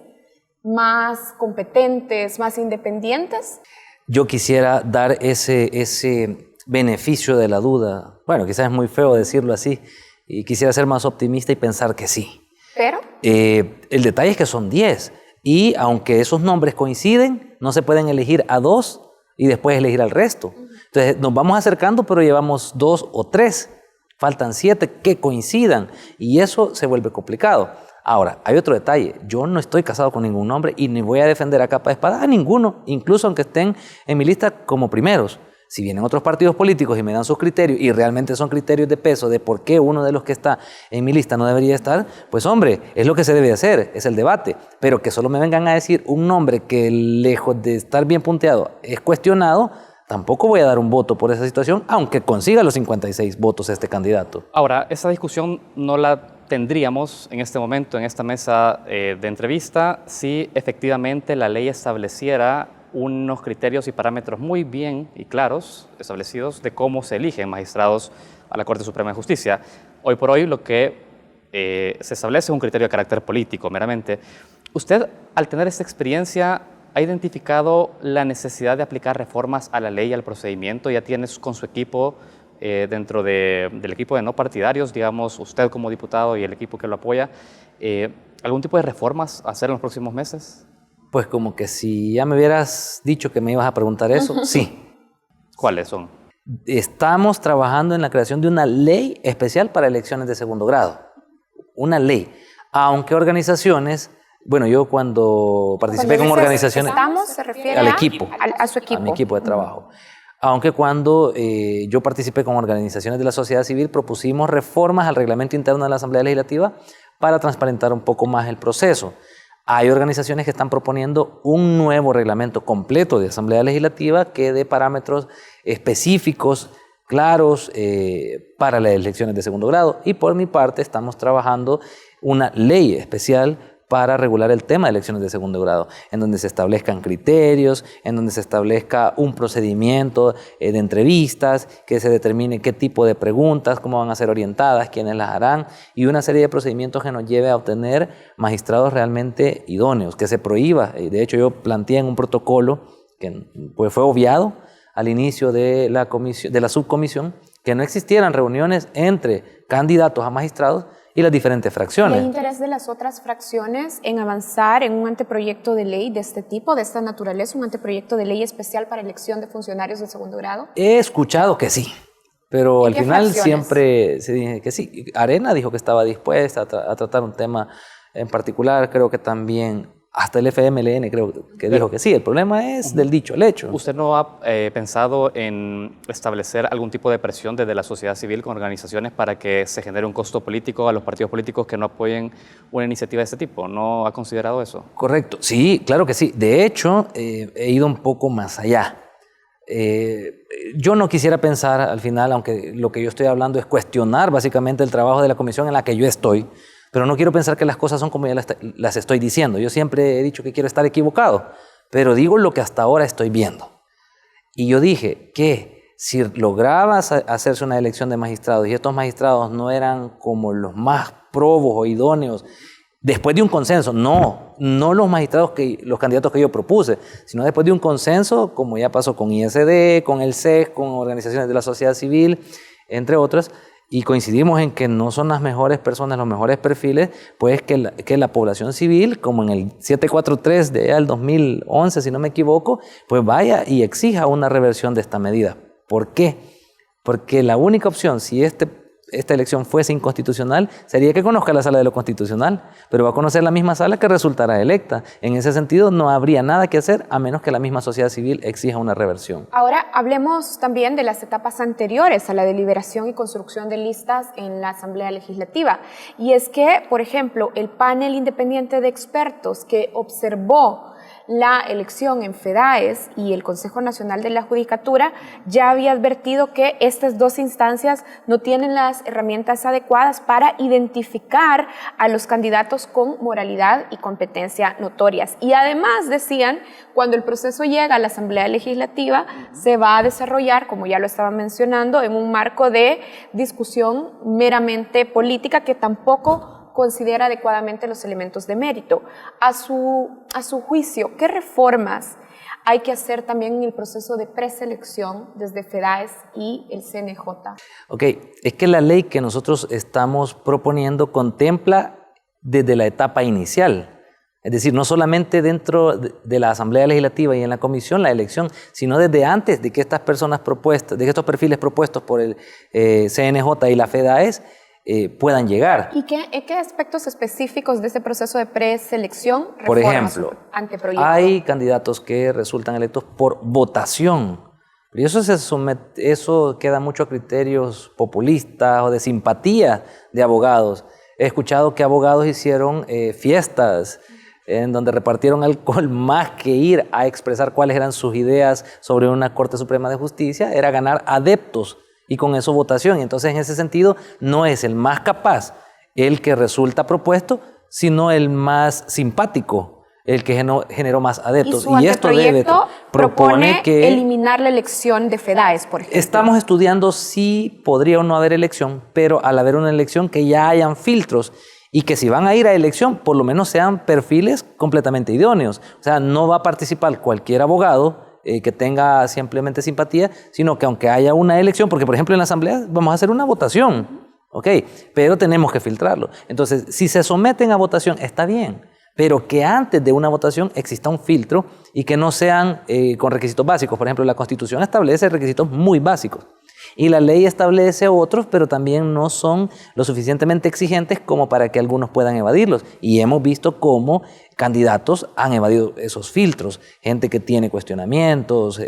más competentes, más independientes? Yo quisiera dar ese beneficio de la duda. Bueno, quizás es muy feo decirlo así, y quisiera ser más optimista y pensar que sí. ¿Pero? El detalle es que son 10, y aunque esos nombres coinciden, no se pueden elegir a 2 y después elegir al resto. Entonces nos vamos acercando, pero llevamos 2 o 3. Faltan 7 que coincidan, y eso se vuelve complicado. Ahora, hay otro detalle. Yo no estoy casado con ningún hombre y ni voy a defender a capa de espada a ninguno, incluso aunque estén en mi lista como primeros. Si vienen otros partidos políticos y me dan sus criterios, y realmente son criterios de peso de por qué uno de los que está en mi lista no debería estar, pues hombre, es lo que se debe hacer, es el debate. Pero que solo me vengan a decir un nombre que, lejos de estar bien punteado, es cuestionado, tampoco voy a dar un voto por esa situación, aunque consiga los 56 votos este candidato. Ahora, esa discusión no la tendríamos en este momento, en esta mesa de entrevista, si efectivamente la ley estableciera unos criterios y parámetros muy bien y claros establecidos de cómo se eligen magistrados a la Corte Suprema de Justicia. Hoy por hoy lo que se establece es un criterio de carácter político meramente. Usted, al tener esta experiencia, ¿ha identificado la necesidad de aplicar reformas a la ley y al procedimiento? ¿Ya tiene con su equipo, dentro del equipo de no partidarios, digamos, usted como diputado y el equipo que lo apoya, algún tipo de reformas a hacer en los próximos meses? Pues como que si ya me hubieras dicho que me ibas a preguntar eso, sí. ¿Cuáles son? Estamos trabajando en la creación de una ley especial para elecciones de segundo grado. Una ley. Aunque organizaciones, bueno, yo cuando participé con organizaciones... ¿Se refiere al equipo. A su equipo. A mi equipo de trabajo. Aunque cuando yo participé con organizaciones de la sociedad civil, propusimos reformas al reglamento interno de la Asamblea Legislativa para transparentar un poco más el proceso. Hay organizaciones que están proponiendo un nuevo reglamento completo de Asamblea Legislativa que dé parámetros específicos, claros, para las elecciones de segundo grado. Y por mi parte estamos trabajando una ley especial para regular el tema de elecciones de segundo grado, en donde se establezcan criterios, en donde se establezca un procedimiento de entrevistas, que se determine qué tipo de preguntas, cómo van a ser orientadas, quiénes las harán, y una serie de procedimientos que nos lleve a obtener magistrados realmente idóneos, que se prohíba. Y de hecho yo planteé en un protocolo que pues, fue obviado al inicio de la subcomisión, que no existieran reuniones entre candidatos a magistrados y las diferentes fracciones. ¿Y hay interés de las otras fracciones en avanzar en un anteproyecto de ley de este tipo, de esta naturaleza, un anteproyecto de ley especial para elección de funcionarios de segundo grado? He escuchado que sí, pero al final fracciones? Siempre se dice que sí. Arena dijo que estaba dispuesta a tratar un tema en particular, creo que también hasta el FMLN creo que dijo que sí. El problema es del dicho al hecho. ¿Usted no ha pensado en establecer algún tipo de presión desde la sociedad civil con organizaciones para que se genere un costo político a los partidos políticos que no apoyen una iniciativa de este tipo? ¿No ha considerado eso? Correcto, sí, claro que sí. De hecho, he ido un poco más allá. Yo no quisiera pensar al final, aunque lo que yo estoy hablando es cuestionar básicamente el trabajo de la comisión en la que yo estoy, pero no quiero pensar que las cosas son como ya las estoy diciendo. Yo siempre he dicho que quiero estar equivocado, pero digo lo que hasta ahora estoy viendo. Y yo dije que si lograba hacerse una elección de magistrados y estos magistrados no eran como los más probos o idóneos, después de un consenso, no los magistrados, los candidatos que yo propuse, sino después de un consenso, como ya pasó con ISD, con el CES, con organizaciones de la sociedad civil, entre otras, y coincidimos en que no son las mejores personas, los mejores perfiles, pues que la población civil, como en el 743 del 2011, si no me equivoco, pues vaya y exija una reversión de esta medida. ¿Por qué? Porque la única opción, si esta elección fuese inconstitucional, sería que conozca la sala de lo constitucional, pero va a conocer la misma sala que resultará electa. En ese sentido, no habría nada que hacer a menos que la misma sociedad civil exija una reversión. Ahora hablemos también de las etapas anteriores a la deliberación y construcción de listas en la Asamblea Legislativa. Y es que, por ejemplo, el panel independiente de expertos que observó la elección en FEDAES y el Consejo Nacional de la Judicatura ya había advertido que estas dos instancias no tienen las herramientas adecuadas para identificar a los candidatos con moralidad y competencia notorias. Y además decían, cuando el proceso llega a la Asamblea Legislativa, se va a desarrollar, como ya lo estaba mencionando, en un marco de discusión meramente política que tampoco considera adecuadamente los elementos de mérito. A su juicio, ¿qué reformas hay que hacer también en el proceso de preselección desde FEDAES y el CNJ? Ok, es que la ley que nosotros estamos proponiendo contempla desde la etapa inicial. Es decir, no solamente dentro de la Asamblea Legislativa y en la Comisión la elección, sino desde antes de que estas personas propuestas, de que estos perfiles propuestos por el CNJ y la FEDAES puedan llegar. ¿Y qué aspectos específicos de ese proceso de preselección Por reformas ejemplo, anteproyecto? hay candidatos que resultan electos por votación. Y eso queda mucho a criterios populistas o de simpatía de abogados. He escuchado que abogados hicieron fiestas en donde repartieron alcohol más que ir a expresar cuáles eran sus ideas sobre una Corte Suprema de Justicia, era ganar adeptos y con eso votación. Entonces, en ese sentido, no es el más capaz el que resulta propuesto, sino el más simpático, el que generó más adeptos. Y esto propone que eliminar la elección de FEDAES, por ejemplo. Estamos estudiando si podría o no haber elección, pero al haber una elección que ya hayan filtros y que si van a ir a elección, por lo menos sean perfiles completamente idóneos. O sea, no va a participar cualquier abogado que tenga simplemente simpatía, sino que aunque haya una elección, porque por ejemplo en la Asamblea vamos a hacer una votación, ¿ok? Pero tenemos que filtrarlo. Entonces, si se someten a votación, está bien, pero que antes de una votación exista un filtro y que no sean con requisitos básicos. Por ejemplo, la Constitución establece requisitos muy básicos. Y la ley establece otros, pero también no son lo suficientemente exigentes como para que algunos puedan evadirlos. Y hemos visto cómo candidatos han evadido esos filtros. Gente que tiene cuestionamientos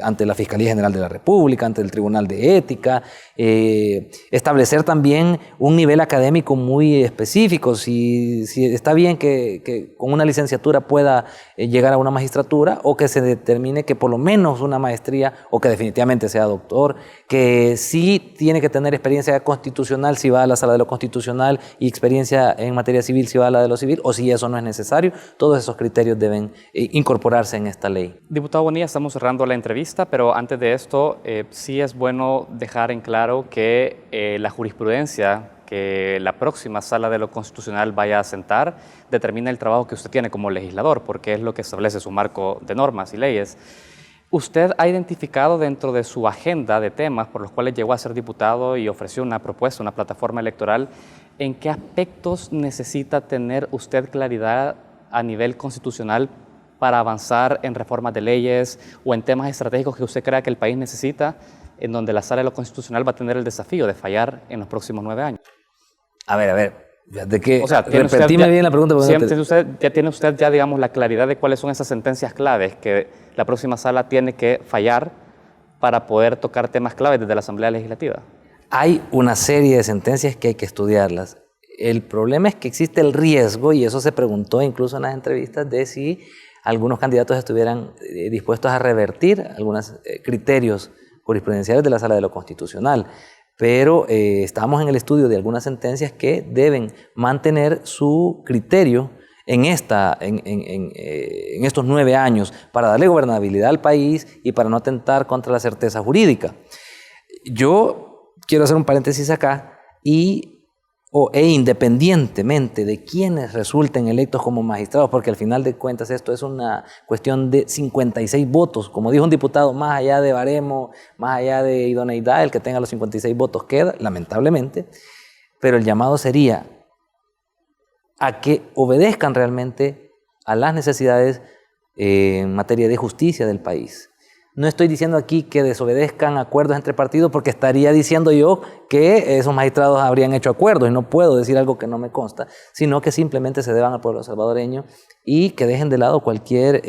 ante la Fiscalía General de la República, ante el Tribunal de Ética. Establecer también un nivel académico muy específico. Si está bien que con una licenciatura pueda llegar a una magistratura, o que se determine que por lo menos una maestría, o que definitivamente sea doctor, que sí tiene que tener experiencia constitucional si va a la Sala de lo Constitucional y experiencia en materia civil si va a la de lo civil, o si eso no es necesario. Todos esos criterios deben incorporarse en esta ley. Diputado Bonilla, estamos cerrando la entrevista, pero antes de esto sí es bueno dejar en claro que la jurisprudencia que la próxima Sala de lo Constitucional vaya a sentar determina el trabajo que usted tiene como legislador, porque es lo que establece su marco de normas y leyes. ¿Usted ha identificado dentro de su agenda de temas por los cuales llegó a ser diputado y ofreció una propuesta, una plataforma electoral, en qué aspectos necesita tener usted claridad a nivel constitucional para avanzar en reformas de leyes o en temas estratégicos que usted crea que el país necesita, en donde la Sala de lo Constitucional va a tener el desafío de fallar en los próximos 9 años? A ver, de que, o sea, repetime bien la pregunta. ¿Tiene usted ya, digamos, la claridad de cuáles son esas sentencias claves que la próxima sala tiene que fallar para poder tocar temas claves desde la Asamblea Legislativa? Hay una serie de sentencias que hay que estudiarlas. El problema es que existe el riesgo, y eso se preguntó incluso en las entrevistas, de si algunos candidatos estuvieran dispuestos a revertir algunos criterios jurisprudenciales de la Sala de lo Constitucional. Pero estamos en el estudio de algunas sentencias que deben mantener su criterio en estos 9 años para darle gobernabilidad al país y para no atentar contra la certeza jurídica. Yo quiero hacer un paréntesis acá e independientemente de quienes resulten electos como magistrados, porque al final de cuentas esto es una cuestión de 56 votos, como dijo un diputado, más allá de baremo, más allá de idoneidad, el que tenga los 56 votos queda, lamentablemente, pero el llamado sería a que obedezcan realmente a las necesidades en materia de justicia del país. No estoy diciendo aquí que desobedezcan acuerdos entre partidos, porque estaría diciendo yo que esos magistrados habrían hecho acuerdos y no puedo decir algo que no me consta, sino que simplemente se deban al pueblo salvadoreño y que dejen de lado cualquier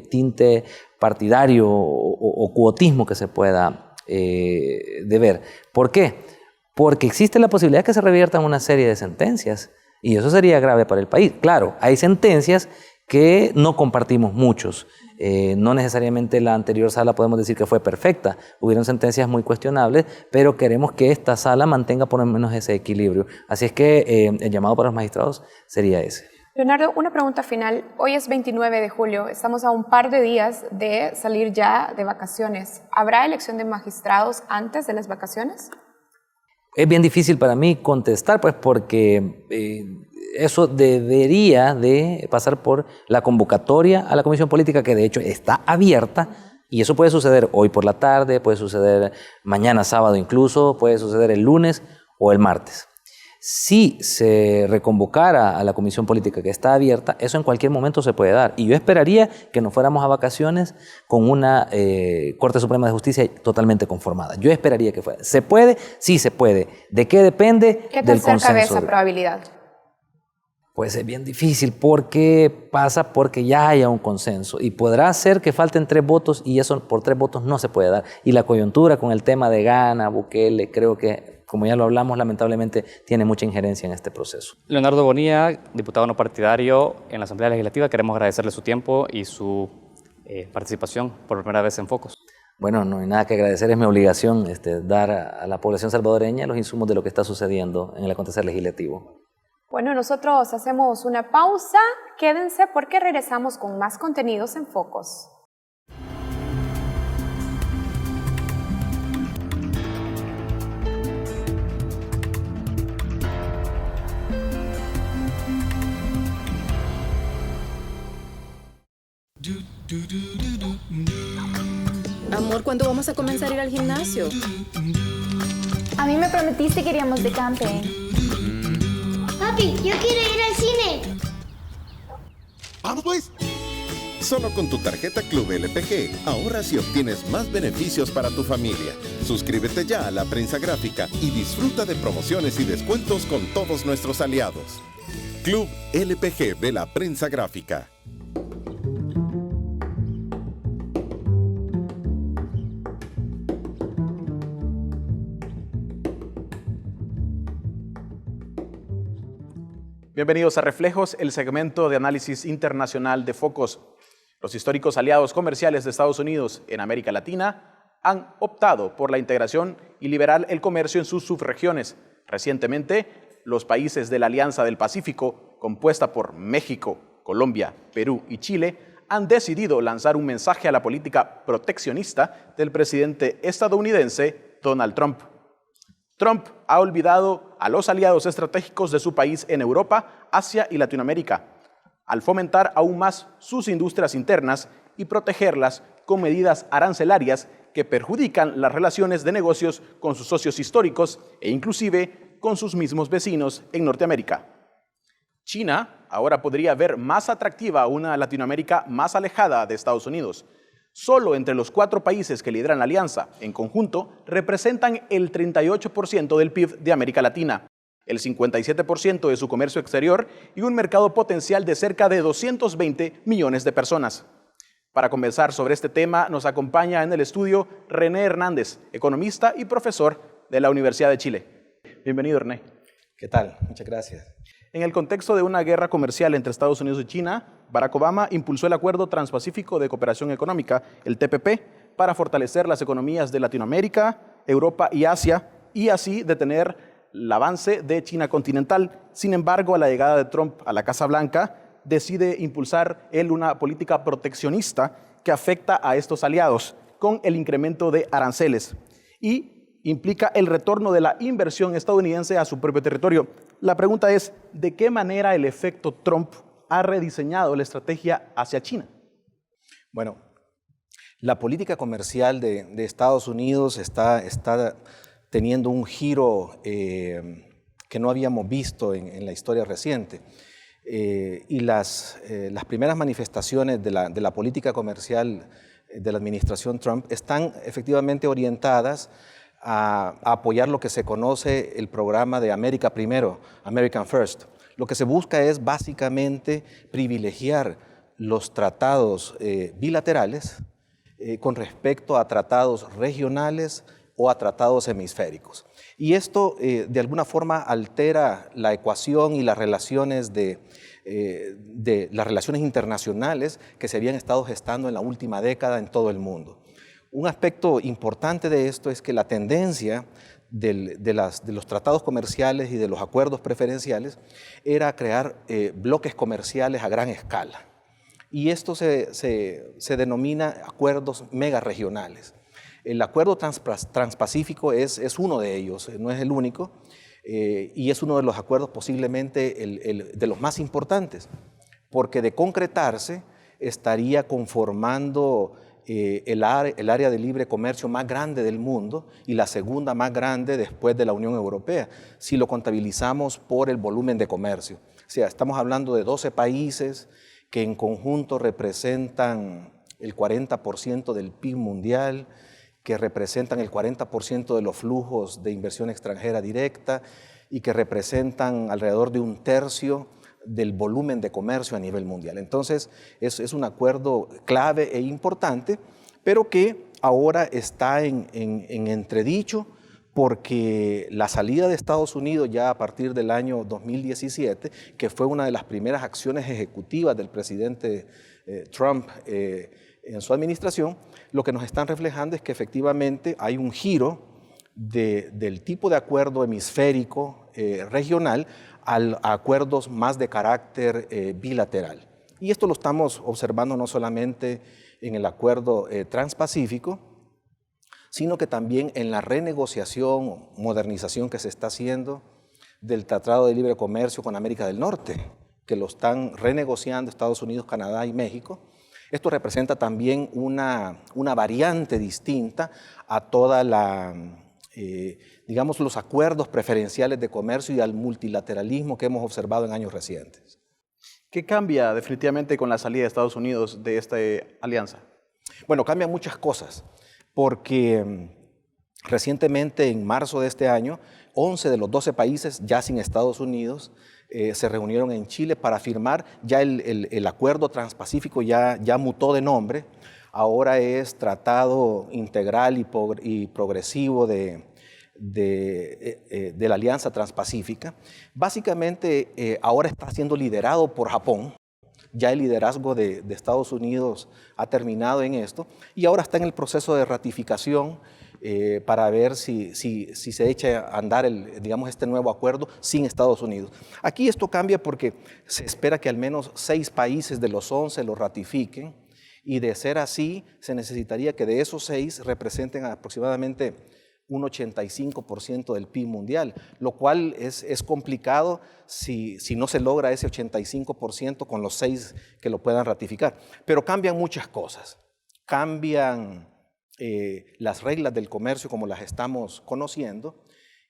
tinte partidario o cuotismo que se pueda deber. ¿Por qué? Porque existe la posibilidad que se reviertan una serie de sentencias y eso sería grave para el país. Claro, hay sentencias que no compartimos muchos. No necesariamente la anterior sala podemos decir que fue perfecta. Hubieron sentencias muy cuestionables, pero queremos que esta sala mantenga por lo menos ese equilibrio. Así es que el llamado para los magistrados sería ese. Leonardo, una pregunta final. Hoy es 29 de julio, estamos a un par de días de salir ya de vacaciones. ¿Habrá elección de magistrados antes de las vacaciones? Es bien difícil para mí contestar, pues porque eso debería de pasar por la convocatoria a la Comisión Política, que de hecho está abierta, y eso puede suceder hoy por la tarde, puede suceder mañana sábado incluso, puede suceder el lunes o el martes. Si se reconvocara a la Comisión Política que está abierta, eso en cualquier momento se puede dar. Y yo esperaría que nos fuéramos a vacaciones con una Corte Suprema de Justicia totalmente conformada. Yo esperaría que fuera. ¿Se puede? Sí se puede. ¿De qué depende? ¿Qué Del tan cerca de consenso. esa probabilidad? Pues es bien difícil porque pasa porque ya haya un consenso. Y podrá ser que falten 3 votos y eso por 3 votos no se puede dar. Y la coyuntura con el tema de Ghana, Bukele, creo que, como ya lo hablamos, lamentablemente tiene mucha injerencia en este proceso. Leonardo Bonilla, diputado no partidario en la Asamblea Legislativa, queremos agradecerle su tiempo y su participación por primera vez en Focos. Bueno, no hay nada que agradecer, es mi obligación dar a la población salvadoreña los insumos de lo que está sucediendo en el acontecer legislativo. Bueno, nosotros hacemos una pausa. Quédense porque regresamos con más contenidos en Focos. Amor, ¿cuándo vamos a comenzar a ir al gimnasio? A mí me prometiste que iríamos de camping. Papi, yo quiero ir al cine. ¡Vamos pues! Solo con tu tarjeta Club LPG ahorras y obtienes más beneficios para tu familia. Suscríbete ya a la prensa gráfica y disfruta de promociones y descuentos con todos nuestros aliados. Club LPG de la prensa gráfica. Bienvenidos a Reflejos, el segmento de análisis internacional de Focos. Los históricos aliados comerciales de Estados Unidos en América Latina han optado por la integración y liberar el comercio en sus subregiones. Recientemente, los países de la Alianza del Pacífico, compuesta por México, Colombia, Perú y Chile, han decidido lanzar un mensaje a la política proteccionista del presidente estadounidense Donald Trump. Trump ha olvidado a los aliados estratégicos de su país en Europa, Asia y Latinoamérica, al fomentar aún más sus industrias internas y protegerlas con medidas arancelarias que perjudican las relaciones de negocios con sus socios históricos e inclusive con sus mismos vecinos en Norteamérica. China ahora podría ver más atractiva una Latinoamérica más alejada de Estados Unidos. Solo entre los 4 países que lideran la alianza, en conjunto, representan el 38% del PIB de América Latina, el 57% de su comercio exterior y un mercado potencial de cerca de 220 millones de personas. Para conversar sobre este tema, nos acompaña en el estudio René Hernández, economista y profesor de la Universidad de Chile. Bienvenido, René. ¿Qué tal? Muchas gracias. En el contexto de una guerra comercial entre Estados Unidos y China, Barack Obama impulsó el Acuerdo Transpacífico de Cooperación Económica, el TPP, para fortalecer las economías de Latinoamérica, Europa y Asia, y así detener el avance de China continental. Sin embargo, a la llegada de Trump a la Casa Blanca, decide impulsar él una política proteccionista que afecta a estos aliados, con el incremento de aranceles, y implica el retorno de la inversión estadounidense a su propio territorio. La pregunta es, ¿de qué manera el efecto Trump ha rediseñado la estrategia hacia China? Bueno, la política comercial de Estados Unidos está teniendo un giro que no habíamos visto en la historia reciente. Y las primeras manifestaciones de la política comercial de la administración Trump están efectivamente orientadas a apoyar lo que se conoce el programa de América Primero, American First. Lo que se busca es básicamente privilegiar los tratados bilaterales con respecto a tratados regionales o a tratados hemisféricos. Y esto de alguna forma altera la ecuación y las relaciones las relaciones internacionales que se habían estado gestando en la última década en todo el mundo. Un aspecto importante de esto es que la tendencia de los tratados comerciales y de los acuerdos preferenciales era crear bloques comerciales a gran escala. Y esto se denomina acuerdos megaregionales. El acuerdo transpacífico es uno de ellos, no es el único, y es uno de los acuerdos posiblemente de los más importantes, porque de concretarse estaría conformando el área de libre comercio más grande del mundo y la segunda más grande después de la Unión Europea, si lo contabilizamos por el volumen de comercio. O sea, estamos hablando de 12 países que en conjunto representan el 40% del PIB mundial, que representan el 40% de los flujos de inversión extranjera directa y que representan alrededor de 1/3 del volumen de comercio a nivel mundial. Entonces, es un acuerdo clave e importante, pero que ahora está en entredicho porque la salida de Estados Unidos ya a partir del año 2017, que fue una de las primeras acciones ejecutivas del presidente Trump en su administración, lo que nos están reflejando es que efectivamente hay un giro del tipo de acuerdo hemisférico regional a acuerdos más de carácter bilateral. Y esto lo estamos observando no solamente en el acuerdo transpacífico, sino que también en la renegociación o modernización que se está haciendo del Tratado de Libre Comercio con América del Norte, que lo están renegociando Estados Unidos, Canadá y México. Esto representa también una variante distinta a toda digamos, los acuerdos preferenciales de comercio y al multilateralismo que hemos observado en años recientes. ¿Qué cambia definitivamente con la salida de Estados Unidos de esta alianza? Bueno, cambian muchas cosas, porque recientemente, en marzo de este año, 11 de los 12 países, ya sin Estados Unidos, se reunieron en Chile para firmar ya el acuerdo transpacífico, ya mutó de nombre, ahora es Tratado Integral y Progresivo de la Alianza Transpacífica. Básicamente ahora está siendo liderado por Japón, ya el liderazgo de Estados Unidos ha terminado en esto y ahora está en el proceso de ratificación para ver si se echa a andar digamos, este nuevo acuerdo sin Estados Unidos. Aquí esto cambia porque se espera que al menos 6 países de los 11 lo ratifiquen y de ser así se necesitaría que de esos 6 representen aproximadamente un 85% del PIB mundial, lo cual es complicado si no se logra ese 85% con los 6 que lo puedan ratificar. Pero cambian muchas cosas, cambian las reglas del comercio como las estamos conociendo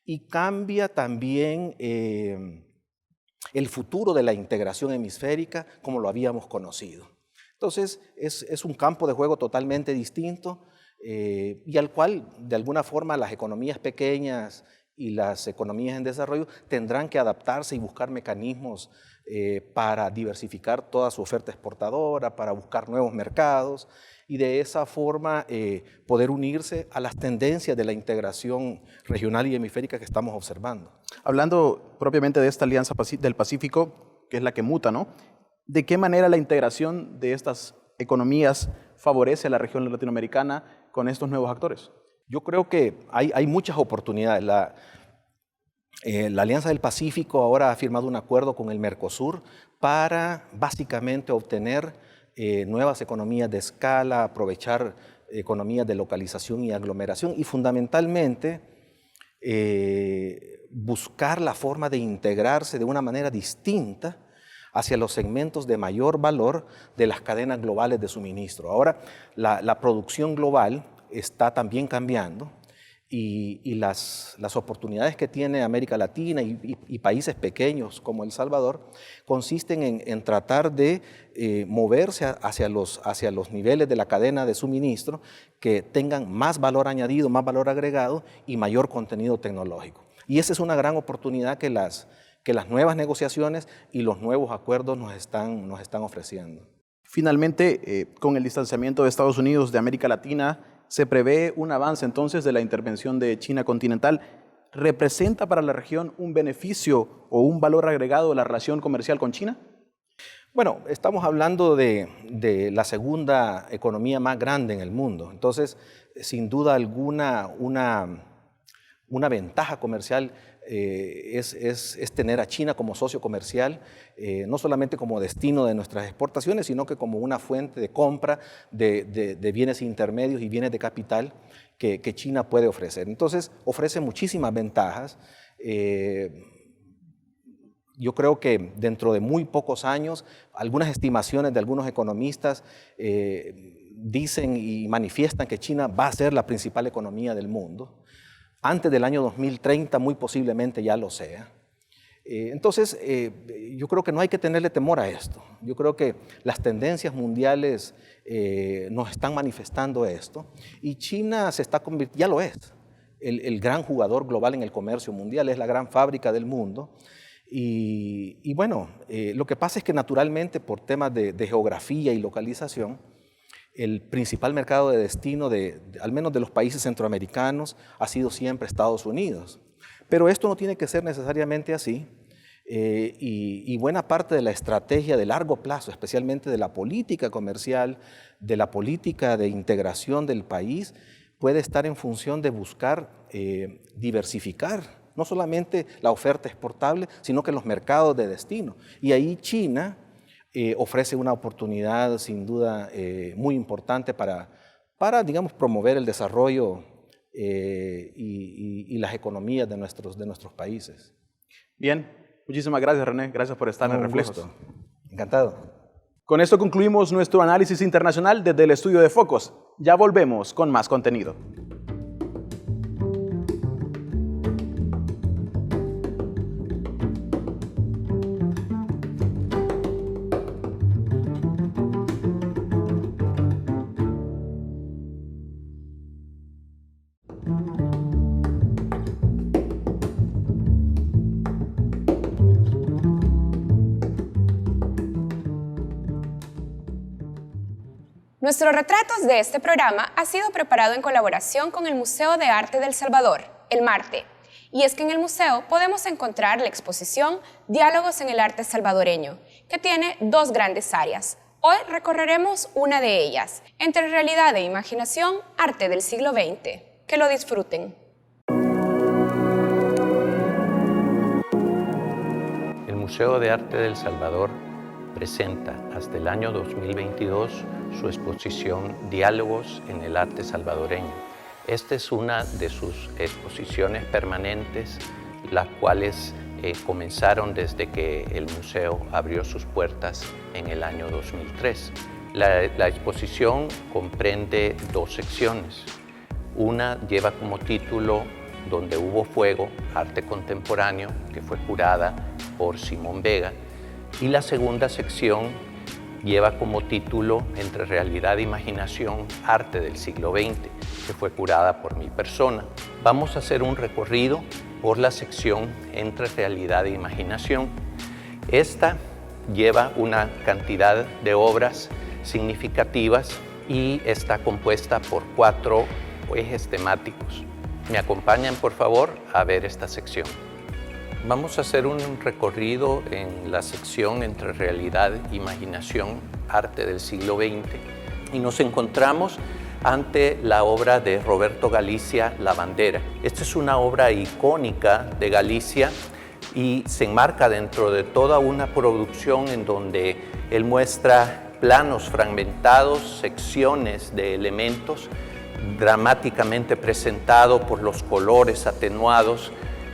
y cambia también el futuro de la integración hemisférica como lo habíamos conocido. Entonces es un campo de juego totalmente distinto y al cual de alguna forma las economías pequeñas y las economías en desarrollo tendrán que adaptarse y buscar mecanismos para diversificar toda su oferta exportadora, para buscar nuevos mercados y de esa forma poder unirse a las tendencias de la integración regional y hemisférica que estamos observando. Hablando propiamente de esta Alianza del Pacífico, que es la que muta, ¿no? ¿De qué manera la integración de estas economías favorece a la región latinoamericana con estos nuevos actores? Yo creo que hay muchas oportunidades. La Alianza del Pacífico ahora ha firmado un acuerdo con el Mercosur para básicamente obtener nuevas economías de escala, aprovechar economías de localización y aglomeración y fundamentalmente buscar la forma de integrarse de una manera distinta hacia los segmentos de mayor valor de las cadenas globales de suministro. Ahora, la producción global está también cambiando y las oportunidades que tiene América Latina y países pequeños como El Salvador consisten en tratar de moverse hacia los niveles de la cadena de suministro que tengan más valor añadido, más valor agregado y mayor contenido tecnológico. Y esa es una gran oportunidad que las nuevas negociaciones y los nuevos acuerdos nos están ofreciendo. Finalmente, con el distanciamiento de Estados Unidos de América Latina, ¿se prevé un avance entonces de la intervención de China continental? ¿Representa para la región un beneficio o un valor agregado de la relación comercial con China? Bueno, estamos hablando de la segunda economía más grande en el mundo. Entonces, sin duda alguna, una ventaja comercial es tener a China como socio comercial, no solamente como destino de nuestras exportaciones, sino que como una fuente de compra de bienes intermedios y bienes de capital que China puede ofrecer. Entonces, ofrece muchísimas ventajas. Yo creo que dentro de muy pocos años, algunas estimaciones de algunos economistas dicen y manifiestan que China va a ser la principal economía del mundo. Antes del año 2030 muy posiblemente ya lo sea. Entonces, yo creo que no hay que tenerle temor a esto. Yo creo que las tendencias mundiales nos están manifestando esto y China se está convirtiendo, ya lo es, el gran jugador global en el comercio mundial, es la gran fábrica del mundo. Y bueno, lo que pasa es que naturalmente por temas de geografía y localización, el principal mercado de destino, al menos de los países centroamericanos, ha sido siempre Estados Unidos. Pero esto no tiene que ser necesariamente así. Y buena parte de la estrategia de largo plazo, especialmente de la política comercial, de la política de integración del país, puede estar en función de buscar diversificar no solamente la oferta exportable, sino que los mercados de destino. Y ahí China ofrece una oportunidad sin duda muy importante para, digamos, promover el desarrollo y las economías de nuestros países. Bien, muchísimas gracias, René. Gracias por estar en Reflejos. Gusto. Encantado. Con esto concluimos nuestro análisis internacional desde el estudio de Focos. Ya volvemos con más contenido. Nuestros retratos de este programa ha sido preparado en colaboración con el Museo de Arte del Salvador, el MARTE. Y es que en el museo podemos encontrar la exposición Diálogos en el Arte Salvadoreño, que tiene dos grandes áreas. Hoy recorreremos una de ellas, entre realidad e imaginación, arte del siglo XX. Que lo disfruten. El Museo de Arte del Salvador presenta hasta el año 2022 su exposición Diálogos en el Arte Salvadoreño. Esta es una de sus exposiciones permanentes, las cuales comenzaron desde que el museo abrió sus puertas en el año 2003. La exposición comprende dos secciones. Una lleva como título Donde hubo fuego, arte contemporáneo, que fue curada por Simón Vega, y la segunda sección lleva como título Entre realidad e imaginación, arte del siglo XX, que fue curada por mi persona. Vamos a hacer un recorrido por la sección Entre realidad e imaginación. Esta lleva una cantidad de obras significativas y está compuesta por 4 ejes temáticos. ¿Me acompañan, por favor, a ver esta sección? Vamos a hacer un recorrido en la sección Entre realidad e imaginación, arte del siglo XX, y nos encontramos ante la obra de Roberto Galicia, La Bandera. Esta es una obra icónica de Galicia y se enmarca dentro de toda una producción en donde él muestra planos fragmentados, secciones de elementos dramáticamente presentados por los colores atenuados,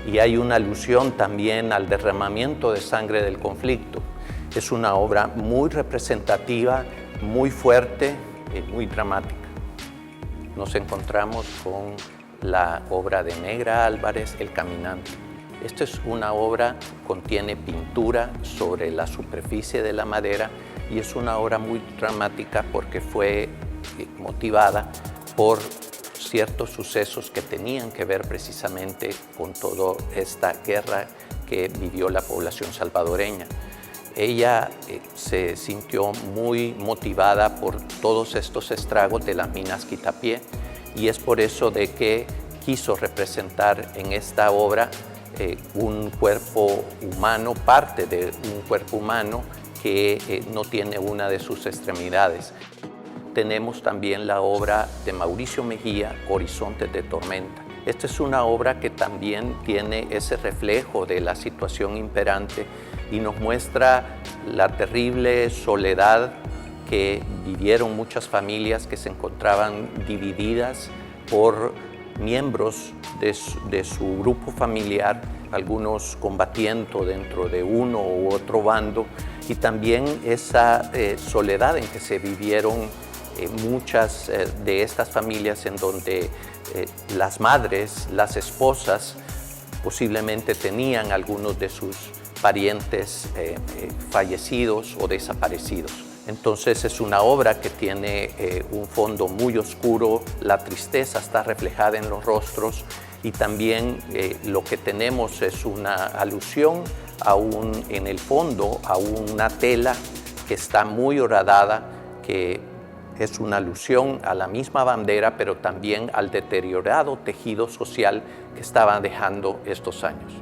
y hay una alusión también al derramamiento de sangre del conflicto. Es una obra muy representativa, muy fuerte y muy dramática. Nos encontramos con la obra de Negra Álvarez, El Caminante. Esta es una obra que contiene pintura sobre la superficie de la madera y es una obra muy dramática porque fue motivada por ciertos sucesos que tenían que ver precisamente con toda esta guerra que vivió la población salvadoreña. Ella se sintió muy motivada por todos estos estragos de las minas Quitapié y es por eso de que quiso representar en esta obra un cuerpo humano, parte de un cuerpo humano que no tiene una de sus extremidades. Tenemos también la obra de Mauricio Mejía, Horizontes de Tormenta. Esta es una obra que también tiene ese reflejo de la situación imperante y nos muestra la terrible soledad que vivieron muchas familias que se encontraban divididas por miembros de su grupo familiar algunos combatiendo dentro de uno u otro bando, y también esa soledad en que se vivieron muchas de estas familias, en donde las madres, las esposas, posiblemente tenían algunos de sus parientes fallecidos o desaparecidos. Entonces es una obra que tiene un fondo muy oscuro, la tristeza está reflejada en los rostros, y también lo que tenemos es una alusión en el fondo a una tela que está muy horadada, que es una alusión a la misma bandera, pero también al deteriorado tejido social que estaban dejando estos años.